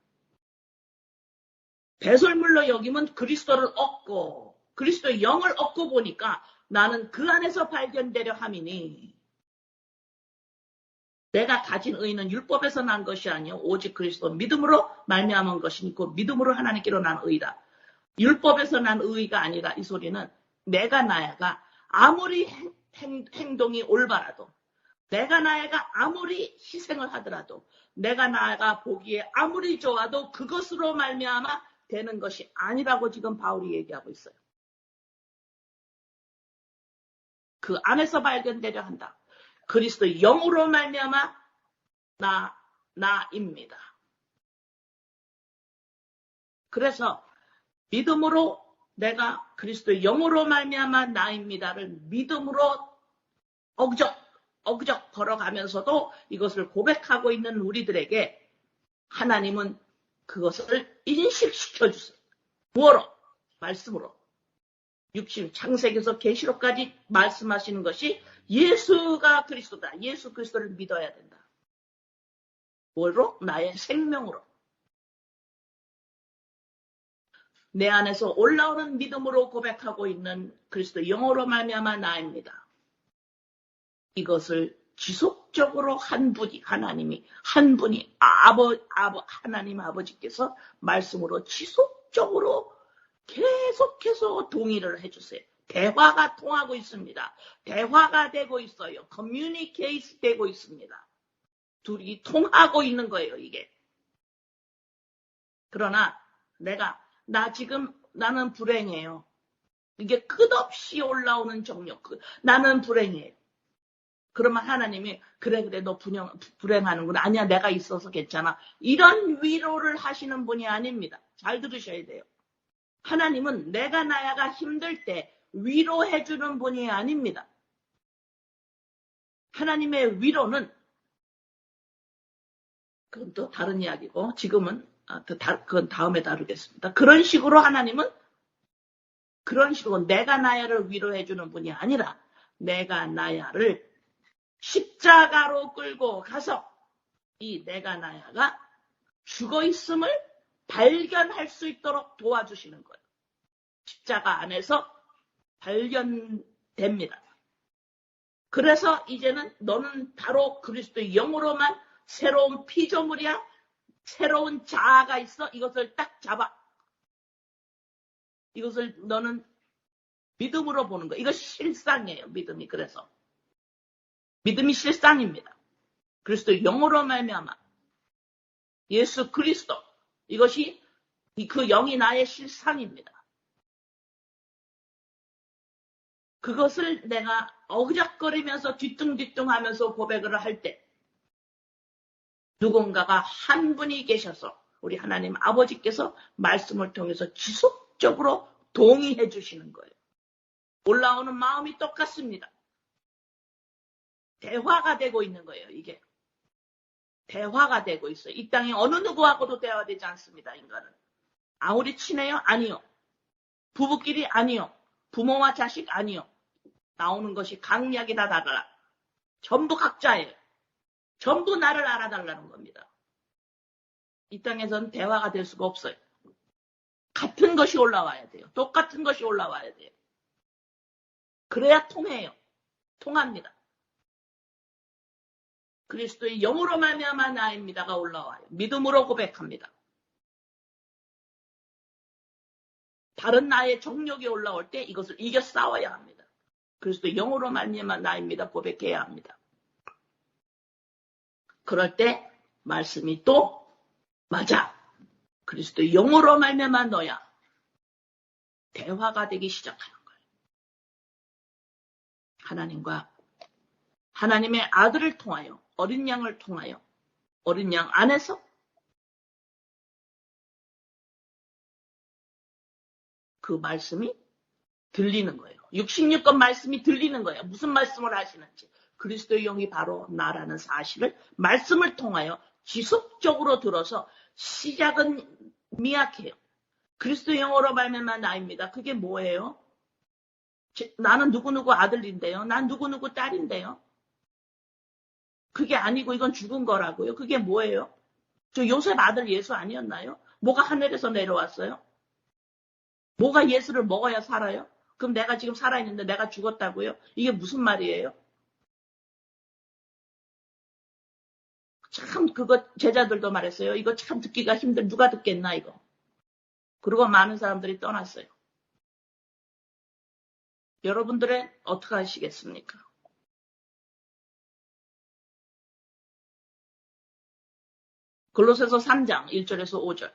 배설물로 여기면 그리스도를 얻고 그리스도의 영을 얻고 보니까 나는 그 안에서 발견되려 함이니, 내가 가진 의는 율법에서 난 것이 아니요 오직 그리스도 믿음으로 말미암은 것이니고 믿음으로 하나님께로 난 의다. 율법에서 난 의가 아니라 이 소리는 내가 나야가 아무리 행동이 올바라도, 내가 나야가 아무리 희생을 하더라도, 내가 나야가 보기에 아무리 좋아도 그것으로 말미암아 되는 것이 아니라고 지금 바울이 얘기하고 있어요. 그 안에서 발견되려 한다. 그리스도 영으로 말미암아 나입니다. 그래서 믿음으로 내가 그리스도 영으로 말미암아 나입니다를 믿음으로 어그적 걸어가면서도 이것을 고백하고 있는 우리들에게 하나님은 그것을 인식시켜 주세요. 무엇으로? 말씀으로. 창세기에서 계시록까지 말씀하시는 것이 예수가 그리스도다. 예수 그리스도를 믿어야 된다. 뭐로? 나의 생명으로. 내 안에서 올라오는 믿음으로 고백하고 있는 그리스도 영으로 말미암아 나입니다. 이것을 지속적으로 하나님이 하나님 아버지께서 말씀으로 지속적으로 계속해서 동의를 해주세요. 대화가 통하고 있습니다. 대화가 되고 있어요. 커뮤니케이트 되고 있습니다. 둘이 통하고 있는 거예요, 이게. 그러나 나는 불행해요. 이게 끝없이 올라오는 정욕. 나는 불행해요. 그러면 하나님이 그래 너 불행하는구나. 아니야, 내가 있어서 괜찮아. 이런 위로를 하시는 분이 아닙니다. 잘 들으셔야 돼요. 하나님은 내가 나야가 힘들 때 위로해주는 분이 아닙니다. 하나님의 위로는 그건 또 다른 이야기고 지금은 그건 다음에 다루겠습니다. 그런 식으로 하나님은 그런 식으로 내가 나야를 위로해주는 분이 아니라 내가 나야를 십자가로 끌고 가서 이 내가 나야가 죽어있음을 발견할 수 있도록 도와주시는 거예요. 십자가 안에서 발견됩니다. 그래서 이제는 너는 바로 그리스도의 영으로만 새로운 피조물이야. 새로운 자아가 있어. 이것을 딱 잡아. 이것을 너는 믿음으로 보는 거야. 이것이 실상이에요. 믿음이. 그래서 믿음이 실상입니다. 그리스도의 영으로 말미암아 예수 그리스도, 이것이 그 영이 나의 실상입니다. 그것을 내가 어그적거리면서 뒤뚱뒤뚱하면서 고백을 할 때 누군가가 한 분이 계셔서 우리 하나님 아버지께서 말씀을 통해서 지속적으로 동의해 주시는 거예요. 올라오는 마음이 똑같습니다. 대화가 되고 있는 거예요. 이게 대화가 되고 있어요. 이 땅에 어느 누구하고도 대화되지 않습니다. 인간은. 아무리 친해요? 아니요. 부부끼리? 아니요. 부모와 자식? 아니요. 나오는 것이 강약이 다 달라. 전부 각자예요. 전부 나를 알아달라는 겁니다. 이 땅에서는 대화가 될 수가 없어요. 같은 것이 올라와야 돼요. 똑같은 것이 올라와야 돼요. 그래야 통해요. 통합니다. 그리스도의 영으로 말미암아 나입니다가 올라와요. 믿음으로 고백합니다. 다른 나의 정욕이 올라올 때 이것을 이겨 싸워야 합니다. 그리스도의 영으로 말미암아 나입니다. 고백해야 합니다. 그럴 때 말씀이 또 맞아. 그리스도의 영으로 말미암아 너야. 대화가 되기 시작하는 거예요. 하나님과 하나님의 아들을 통하여 어린 양을 통하여 어린 양 안에서 그 말씀이 들리는 거예요. 66권 말씀이 들리는 거예요. 무슨 말씀을 하시는지. 그리스도의 영이 바로 나라는 사실을 말씀을 통하여 지속적으로 들어서 시작은 미약해요. 그리스도의 영으로 말미암아 나입니다. 그게 뭐예요? 나는 누구누구 아들인데요. 난 누구누구 딸인데요. 그게 아니고 이건 죽은 거라고요. 그게 뭐예요? 저 요셉 아들 예수 아니었나요? 뭐가 하늘에서 내려왔어요? 뭐가 예수를 먹어야 살아요? 그럼 내가 지금 살아있는데 내가 죽었다고요? 이게 무슨 말이에요? 참 그거 제자들도 말했어요. 이거 참 듣기가 누가 듣겠나 이거. 그리고 많은 사람들이 떠났어요. 여러분들은 어떻게 하시겠습니까? 골로새서 3장 1절에서 5절.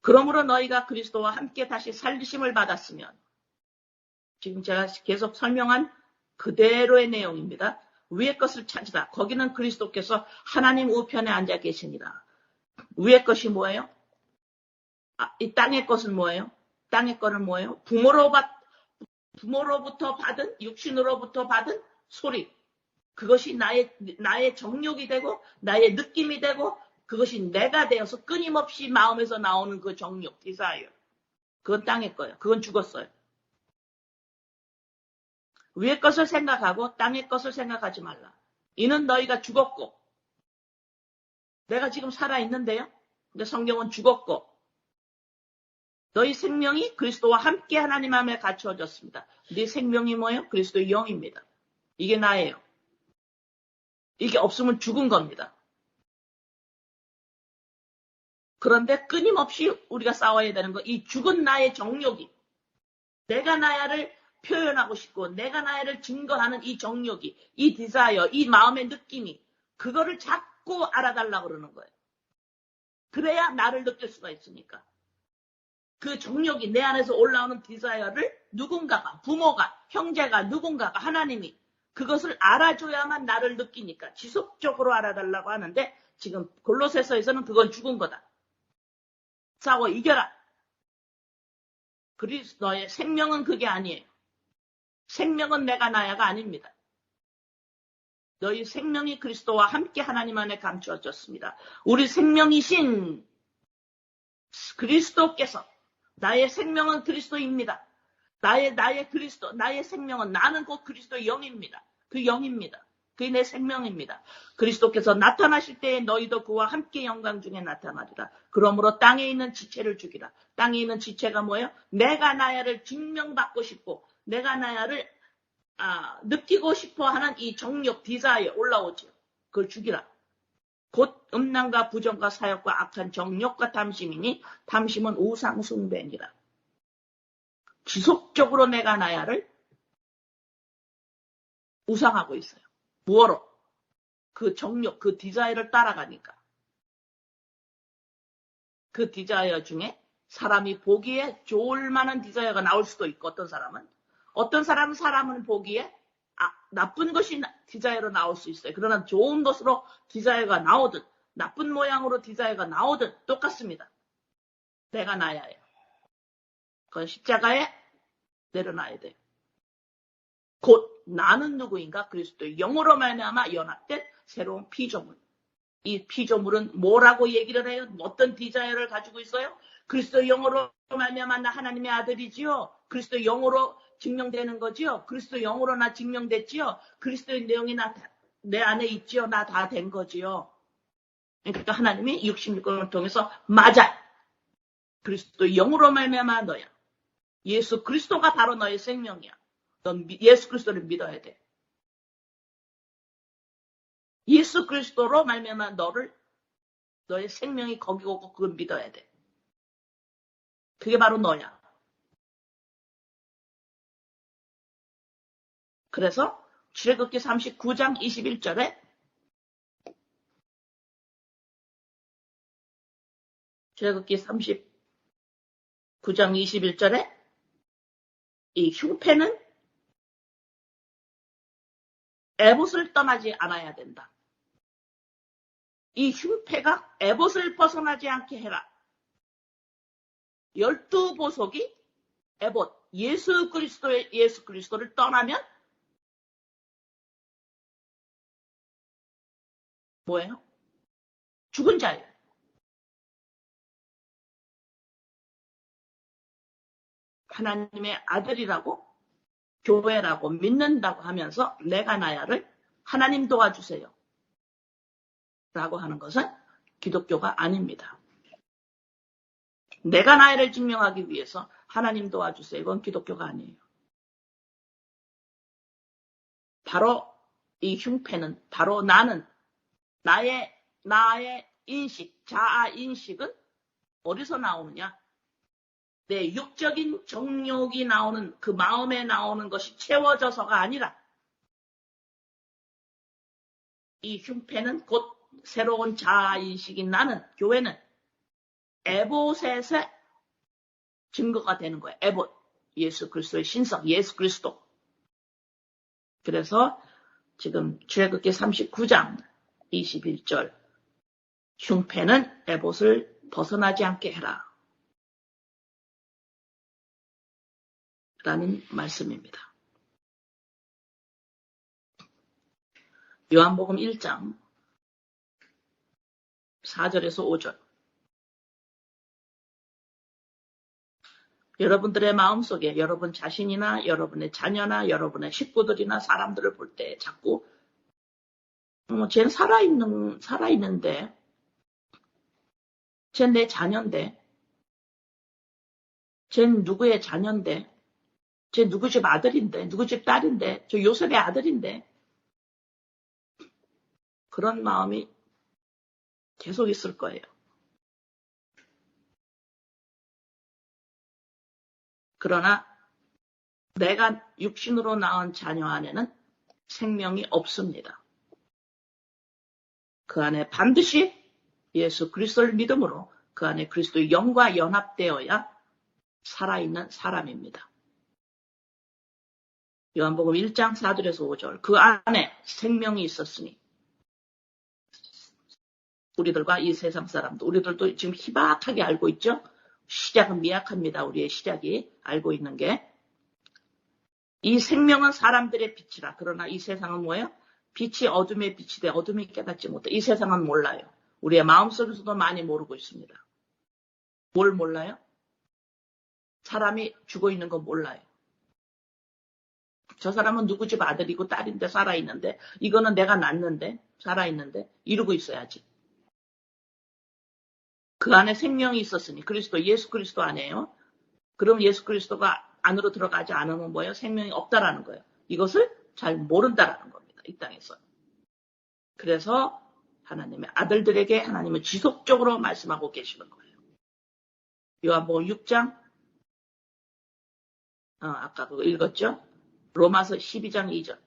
그러므로 너희가 그리스도와 함께 다시 살리심을 받았으면, 지금 제가 계속 설명한 그대로의 내용입니다. 위의 것을 찾으라. 거기는 그리스도께서 하나님 우편에 앉아 계시니라. 위의 것이 뭐예요? 이 땅의 것은 뭐예요? 땅의 거는 뭐예요? 부모로부터 받은, 육신으로부터 받은 소리. 그것이 나의 정욕이 되고 나의 느낌이 되고 그것이 내가 되어서 끊임없이 마음에서 나오는 그 정욕, desire. 그건 땅의 거예요. 그건 죽었어요. 위의 것을 생각하고 땅의 것을 생각하지 말라. 이는 너희가 죽었고 내가 지금 살아있는데요. 근데 성경은 죽었고 너희 생명이 그리스도와 함께 하나님 안에 갖추어졌습니다. 네 생명이 뭐예요? 그리스도의 영입니다. 이게 나예요. 이게 없으면 죽은 겁니다. 그런데 끊임없이 우리가 싸워야 되는 거, 이 죽은 나의 정욕이, 내가 나야를 표현하고 싶고 내가 나야를 증거하는 이 정욕이, 이 디자이어, 이 마음의 느낌이, 그거를 자꾸 알아달라고 그러는 거예요. 그래야 나를 느낄 수가 있으니까. 그 정욕이 내 안에서 올라오는 디자이어를 누군가가, 부모가, 형제가, 누군가가, 하나님이 그것을 알아줘야만 나를 느끼니까 지속적으로 알아달라고 하는데, 지금 골로새서에서는 그건 죽은 거다. 싸워 이겨라. 그리스도의 생명은 그게 아니에요. 생명은 내가 나야가 아닙니다. 너희 생명이 그리스도와 함께 하나님 안에 감추어졌습니다. 우리 생명이신 그리스도께서, 나의 생명은 그리스도입니다. 나의 그리스도, 나의 생명은, 나는 곧 그리스도의 영입니다. 그 영입니다. 그게 내 생명입니다. 그리스도께서 나타나실 때에 너희도 그와 함께 영광 중에 나타나리라. 그러므로 땅에 있는 지체를 죽이라. 땅에 있는 지체가 뭐예요? 내가 나야를 증명받고 싶고 내가 나야를 느끼고 싶어하는 이 정욕, 디자이어 올라오죠. 그걸 죽이라. 곧 음란과 부정과 사욕과 악한 정욕과 탐심이니 탐심은 우상 숭배니라. 지속적으로 내가 나야를 우상하고 있어요. 무엇로? 그 정욕, 그 디자이어를 따라가니까. 그 디자이어 중에 사람이 보기에 좋을 만한 디자이어가 나올 수도 있고, 어떤 사람은 보기에 나쁜 것이 디자이어로 나올 수 있어요. 그러나 좋은 것으로 디자이어가 나오든 나쁜 모양으로 디자이어가 나오든 똑같습니다. 내가 나야 해요. 그건 십자가에 내려놔야 돼요. 곧 나는 누구인가? 그리스도의 영으로 말미암아 연합된 새로운 피조물. 이 피조물은 뭐라고 얘기를 해요? 어떤 디자이어를 가지고 있어요? 그리스도의 영으로 말미암아 나 하나님의 아들이지요. 그리스도의 영으로 증명되는 거지요. 그리스도의 영으로 나 증명됐지요. 그리스도의 내용이 내 안에 있지요. 나 다 된 거지요. 그러니까 하나님이 66권을 통해서 맞아. 그리스도의 영으로 말미암아 너야. 예수 그리스도가 바로 너의 생명이야. 넌 예수 그리스도를 믿어야 돼. 예수 그리스도로 말미암아 너의 생명이 거기 오고 그걸 믿어야 돼. 그게 바로 너야. 그래서 출애굽기 39장 21절에 출애굽기 39장 21절에 이 흉패는 에봇을 떠나지 않아야 된다. 이 흉패가 에봇을 벗어나지 않게 해라. 12보석이 에봇, 예수 그리스도를 떠나면 뭐예요? 죽은 자예요. 하나님의 아들이라고 교회라고 믿는다고 하면서 내가 나야를 하나님 도와주세요 라고 하는 것은 기독교가 아닙니다. 내가 나야를 증명하기 위해서 하나님 도와주세요. 이건 기독교가 아니에요. 바로 이 흉패는, 바로 나는, 나의 인식, 자아 인식은 어디서 나오느냐? 내 육적인 정욕이 나오는, 그 마음에 나오는 것이 채워져서가 아니라 이 흉패는 곧 새로운 자아 인식인 나는, 교회는 에봇의 증거가 되는 거예요. 에봇, 예수 그리스도의 신성, 예수 그리스도. 그래서 지금 출애굽기 39장 21절 흉패는 에봇을 벗어나지 않게 해라 라는 말씀입니다. 요한복음 1장 4절에서 5절. 여러분들의 마음속에 여러분 자신이나 여러분의 자녀나 여러분의 식구들이나 사람들을 볼 때 자꾸 쟤는 살아있는데 쟤는 내 자녀인데 쟤는 누구의 자녀인데 쟤 누구 집 아들인데 누구 집 딸인데 저 요셉의 아들인데 그런 마음이 계속 있을 거예요. 그러나 내가 육신으로 낳은 자녀 안에는 생명이 없습니다. 그 안에 반드시 예수 그리스도를 믿음으로 그 안에 그리스도의 영과 연합되어야 살아있는 사람입니다. 요한복음 1장 4절에서 5절 그 안에 생명이 있었으니 우리들과 이 세상 사람도 우리들도 지금 희박하게 알고 있죠. 시작은 미약합니다. 우리의 시작이 알고 있는 게 이 생명은 사람들의 빛이라. 그러나 이 세상은 뭐예요? 빛이 어둠의 빛이 돼 어둠이 깨닫지 못해. 이 세상은 몰라요. 우리의 마음속에서도 많이 모르고 있습니다. 뭘 몰라요? 사람이 죽어 있는 거 몰라요. 저 사람은 누구 집 아들이고 딸인데 살아있는데 이거는 내가 낳는데 살아있는데 이러고 있어야지. 그 안에 생명이 있었으니 그리스도 예수 그리스도 안에요. 그럼 예수 그리스도가 안으로 들어가지 않으면 뭐예요? 생명이 없다라는 거예요. 이것을 잘 모른다라는 겁니다. 이 땅에서. 그래서 하나님의 아들들에게 하나님은 지속적으로 말씀하고 계시는 거예요. 요한복음 6장 아까 그거 읽었죠? 로마서 12장 2절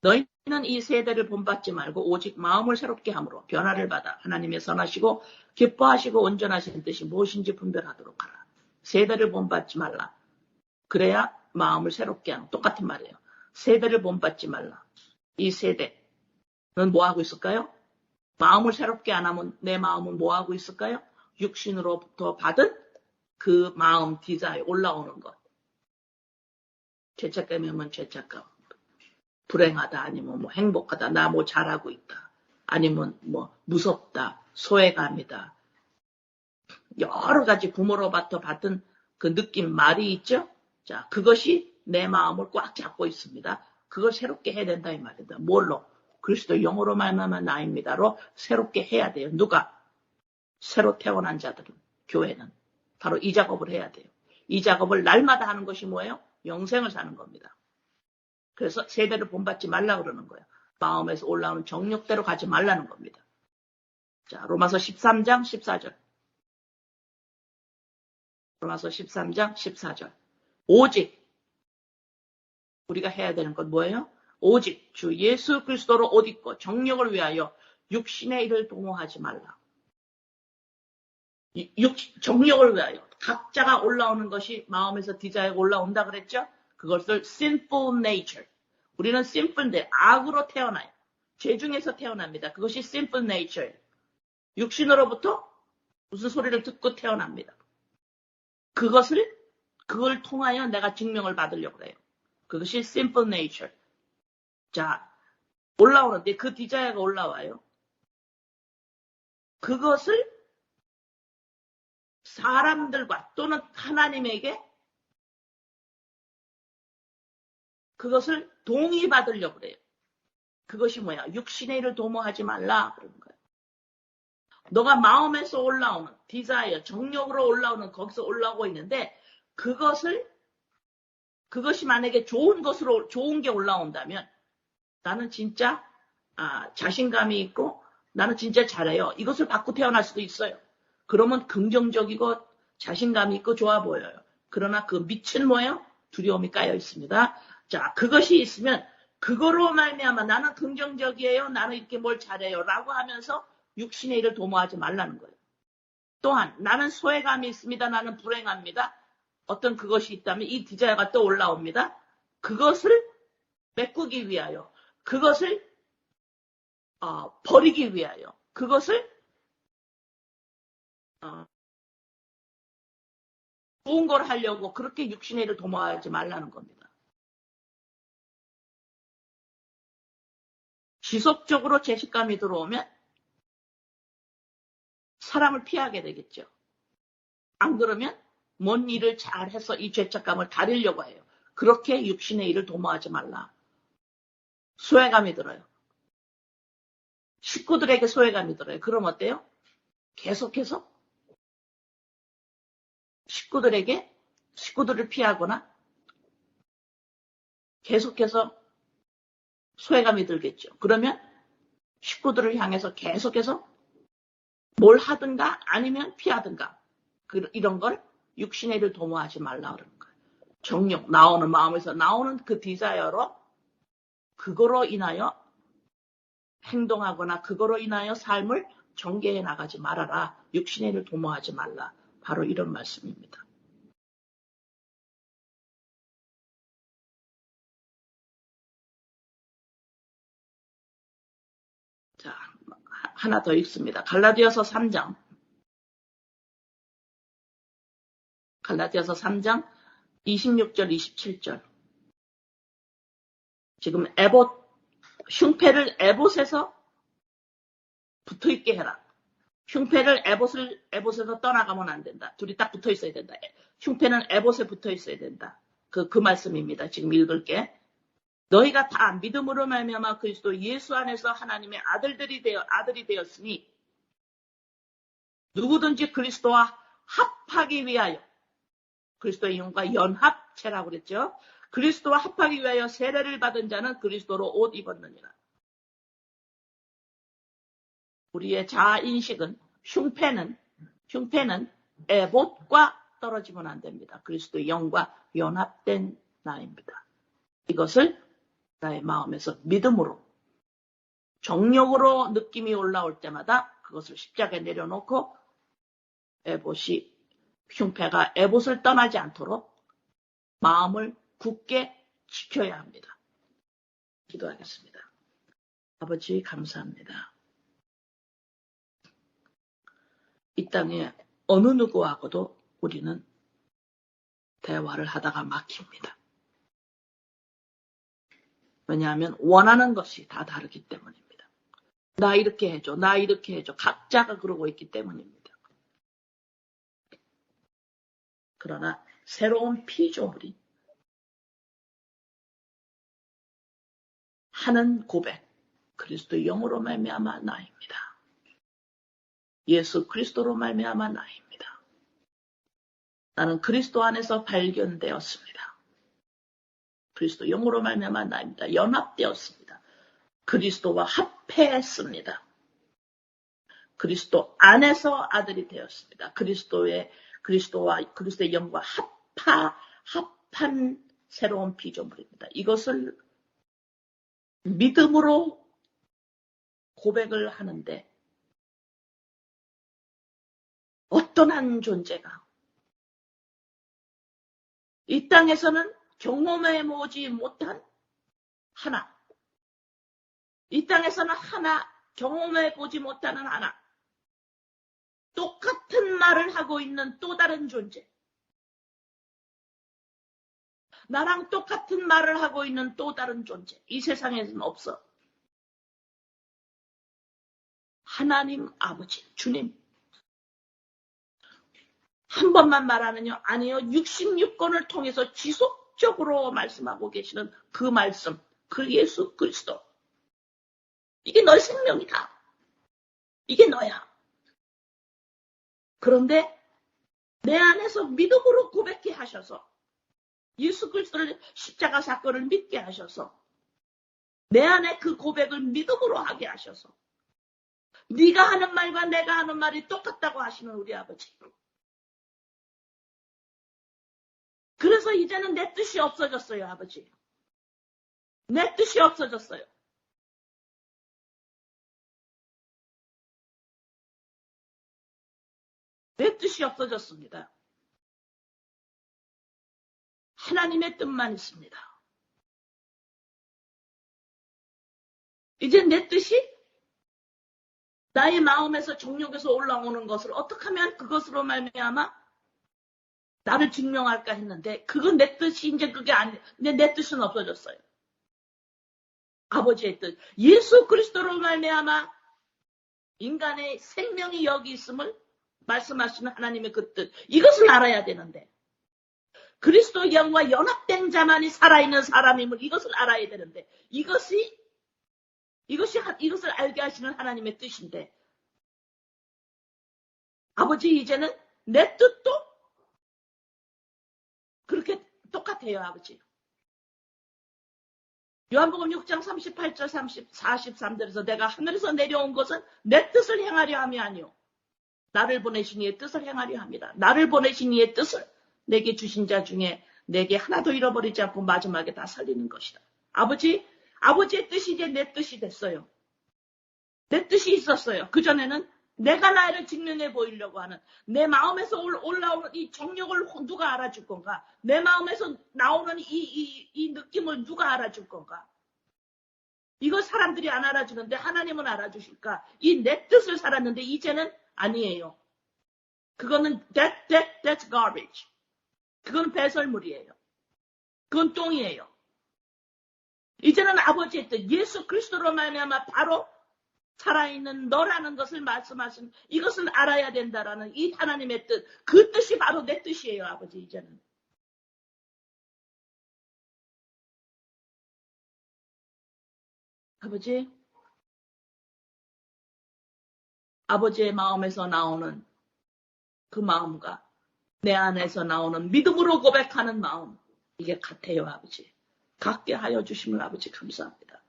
너희는 이 세대를 본받지 말고 오직 마음을 새롭게 함으로 변화를 받아 하나님의 선하시고 기뻐하시고 온전하신 뜻이 무엇인지 분별하도록 하라. 세대를 본받지 말라. 그래야 마음을 새롭게 하는 똑같은 말이에요. 세대를 본받지 말라. 이 세대는 뭐하고 있을까요? 마음을 새롭게 안 하면 내 마음은 뭐하고 있을까요? 육신으로부터 받은 그 마음 디자에 올라오는 것. 죄책감이면 죄책감. 불행하다 아니면 뭐 행복하다. 나 뭐 잘하고 있다. 아니면 뭐 무섭다. 소외감이다. 여러 가지 부모로부터 받은 그 느낌 말이 있죠. 자, 그것이 내 마음을 꽉 잡고 있습니다. 그걸 새롭게 해야 된다 이 말이다. 뭘로? 그리스도 영으로 말미암아 나입니다로 새롭게 해야 돼요. 누가? 새로 태어난 자들은 교회는 바로 이 작업을 해야 돼요. 이 작업을 날마다 하는 것이 뭐예요? 영생을 사는 겁니다. 그래서 세대를 본받지 말라 그러는 거예요. 마음에서 올라오는 정욕대로 가지 말라는 겁니다. 자, 로마서 13장 14절. 로마서 13장 14절. 오직 우리가 해야 되는 건 뭐예요? 오직 주 예수 그리스도로 옷 입고 정욕을 위하여 육신의 일을 도모하지 말라. 정욕을 위하여 각자가 올라오는 것이 마음에서 디자이어가 올라온다 그랬죠? 그것을 sinful nature. 우리는 sinful인데 악으로 태어나요. 죄 중에서 태어납니다. 그것이 sinful nature예요. 육신으로부터 무슨 소리를 듣고 태어납니다. 그걸 통하여 내가 증명을 받으려고 해요. 그것이 simple nature. 자, 올라오는데 그 디자이어가 올라와요. 그것을 사람들과 또는 하나님에게 그것을 동의받으려고 그래요. 그것이 뭐야? 육신의 일을 도모하지 말라 그러는 거예요. 너가 마음에서 올라오는 디자이어, 정욕으로 올라오는 거기서 올라오고 있는데 그것이 만약에 좋은 게 올라온다면 나는 진짜 자신감이 있고 나는 진짜 잘해요. 이것을 받고 태어날 수도 있어요. 그러면 긍정적이고 자신감이 있고 좋아 보여요. 그러나 그 밑은 뭐예요? 두려움이 까여 있습니다. 자, 그것이 있으면 그거로 말미암아 나는 긍정적이에요. 나는 이렇게 뭘 잘해요. 라고 하면서 육신의 일을 도모하지 말라는 거예요. 또한 나는 소외감이 있습니다. 나는 불행합니다. 어떤 그것이 있다면 이 디자이어가 또 올라옵니다. 그것을 메꾸기 위하여 그것을 버리기 위하여 그것을 좋은 걸 하려고 그렇게 육신의 일을 도모하지 말라는 겁니다. 지속적으로 죄책감이 들어오면 사람을 피하게 되겠죠. 안 그러면 뭔 일을 잘해서 이 죄책감을 다리려고 해요. 그렇게 육신의 일을 도모하지 말라. 소외감이 들어요. 식구들에게 소외감이 들어요. 그럼 어때요? 계속해서 식구들을 피하거나 계속해서 소외감이 들겠죠. 그러면 식구들을 향해서 계속해서 뭘 하든가 아니면 피하든가 이런 걸 육신의 일을 도모하지 말라 그러는 거예요. 정욕, 나오는 마음에서 나오는 그 디자이어로 그거로 인하여 행동하거나 그거로 인하여 삶을 전개해 나가지 말아라. 육신의 일을 도모하지 말라. 바로 이런 말씀입니다. 자, 하나 더 읽습니다. 갈라디아서 3장. 갈라디아서 3장 26절, 27절. 지금 흉패를 에봇에서 붙어있게 해라. 흉패를 에봇에서 떠나가면 안 된다. 둘이 딱 붙어 있어야 된다. 흉패는 에봇에 붙어 있어야 된다. 그 말씀입니다. 지금 읽을게. 너희가 다 믿음으로 말미암아 그리스도 예수 안에서 하나님의 아들이 되었으니 누구든지 그리스도와 합하기 위하여 그리스도의 영과 연합체라고 그랬죠. 그리스도와 합하기 위하여 세례를 받은 자는 그리스도로 옷 입었느니라. 우리의 자아인식은 흉패는 에봇과 떨어지면 안 됩니다. 그리스도의 영과 연합된 나입니다. 이것을 나의 마음에서 믿음으로 정욕으로 느낌이 올라올 때마다 그것을 십자가에 내려놓고 흉패가 에봇을 떠나지 않도록 마음을 굳게 지켜야 합니다. 기도하겠습니다. 아버지 감사합니다. 이 땅에 어느 누구하고도 우리는 대화를 하다가 막힙니다. 왜냐하면 원하는 것이 다 다르기 때문입니다. 나 이렇게 해줘, 나 이렇게 해줘. 각자가 그러고 있기 때문입니다. 그러나 새로운 피조물이 하는 고백, 그리스도의 영으로 말미암아 나입니다. 예수 그리스도로 말미암아 나입니다. 나는 그리스도 안에서 발견되었습니다. 그리스도 영으로 말미암아 나입니다. 연합되었습니다. 그리스도와 합했습니다. 그리스도 안에서 아들이 되었습니다. 그리스도와 그리스도의 영과 합한 새로운 피조물입니다. 이것을 믿음으로 고백을 하는데 어떤 한 존재가 이 땅에서는 경험해 보지 못한 하나, 이 땅에서는 하나, 경험해 보지 못하는 하나, 똑같은 말을 하고 있는 또 다른 존재, 나랑 똑같은 말을 하고 있는 또 다른 존재, 이 세상에는 없어. 하나님 아버지, 주님. 한 번만 말하느냐? 아니요. 66권을 통해서 지속적으로 말씀하고 계시는 그 말씀, 그 예수 그리스도. 이게 너의 생명이다. 이게 너야. 그런데 내 안에서 믿음으로 고백해 하셔서 예수 그리스도를 십자가 사건을 믿게 하셔서 내 안에 그 고백을 믿음으로 하게 하셔서 네가 하는 말과 내가 하는 말이 똑같다고 하시는 우리 아버지. 그래서 이제는 내 뜻이 없어졌어요, 아버지. 내 뜻이 없어졌어요. 내 뜻이 없어졌습니다. 하나님의 뜻만 있습니다. 이제 내 뜻이 나의 마음에서 정욕에서 올라오는 것을 어떻게 하면 그것으로 말미암아 나를 증명할까 했는데 그건 내 뜻이 이제 그게 아니, 내 뜻은 없어졌어요. 아버지의 뜻, 예수 그리스도로 말미암아 인간의 생명이 여기 있음을 말씀하시는 하나님의 그 뜻, 이것을 알아야 되는데 그리스도의 영과 연합된 자만이 살아있는 사람임을 이것을 알아야 되는데 이것을 알게 하시는 하나님의 뜻인데 아버지 이제는 내 뜻도 그렇게 똑같아요, 아버지. 요한복음 6장 38절 43절에서 내가 하늘에서 내려온 것은 내 뜻을 행하려 함이 아니요 나를 보내신 이의 뜻을 행하려 합니다. 나를 보내신 이의 뜻을 내게 주신 자 중에 내게 하나도 잃어버리지 않고 마지막에 다 살리는 것이다. 아버지의 뜻이 이제 내 뜻이 됐어요. 내 뜻이 있었어요. 그전에는 내가 나를 증명해 보이려고 하는 내 마음에서 올라오는 이 정력을 누가 알아줄 건가? 내 마음에서 나오는 이 느낌을 누가 알아줄 건가? 이걸 사람들이 안 알아주는데 하나님은 알아주실까? 이 내 뜻을 살았는데 이제는 아니에요. 그거는 that's garbage. 그건 배설물이에요. 그건 똥이에요. 이제는 아버지의 뜻, 예수 그리스도로 말미암아 바로 살아있는 너라는 것을 말씀하신 이것을 알아야 된다라는 이 하나님의 뜻, 그 뜻이 바로 내 뜻이에요, 아버지. 이제는. 아버지의 마음에서 나오는 그 마음과 내 안에서 나오는 믿음으로 고백하는 마음, 이게 같아요, 아버지. 같게 하여 주심을 아버지 감사합니다.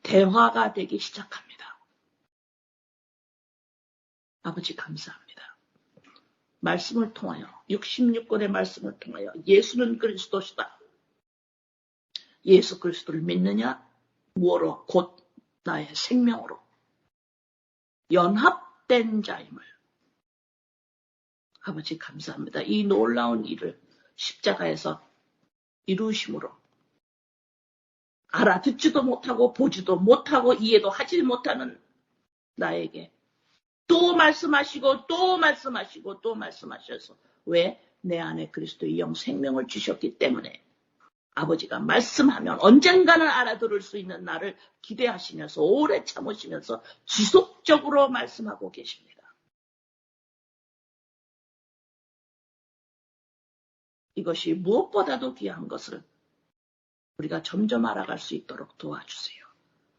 대화가 되기 시작합니다. 아버지 감사합니다. 말씀을 통하여 66권의 말씀을 통하여 예수는 그리스도시다. 예수 그리스도를 믿느냐? 무엇으로? 곧 나의 생명으로 연합된 자임을 아버지 감사합니다. 이 놀라운 일을 십자가에서 이루심으로 알아듣지도 못하고 보지도 못하고 이해도 하지 못하는 나에게 또 말씀하시고 또 말씀하시고 또 말씀하셔서 왜? 내 안에 그리스도의 영 생명을 주셨기 때문에 아버지가 말씀하면 언젠가는 알아들을 수 있는 나를 기대하시면서 오래 참으시면서 지속적으로 말씀하고 계십니다. 이것이 무엇보다도 귀한 것을 우리가 점점 알아갈 수 있도록 도와주세요.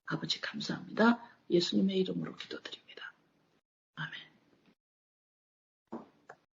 아버지 감사합니다. 예수님의 이름으로 기도드립니다. 아멘.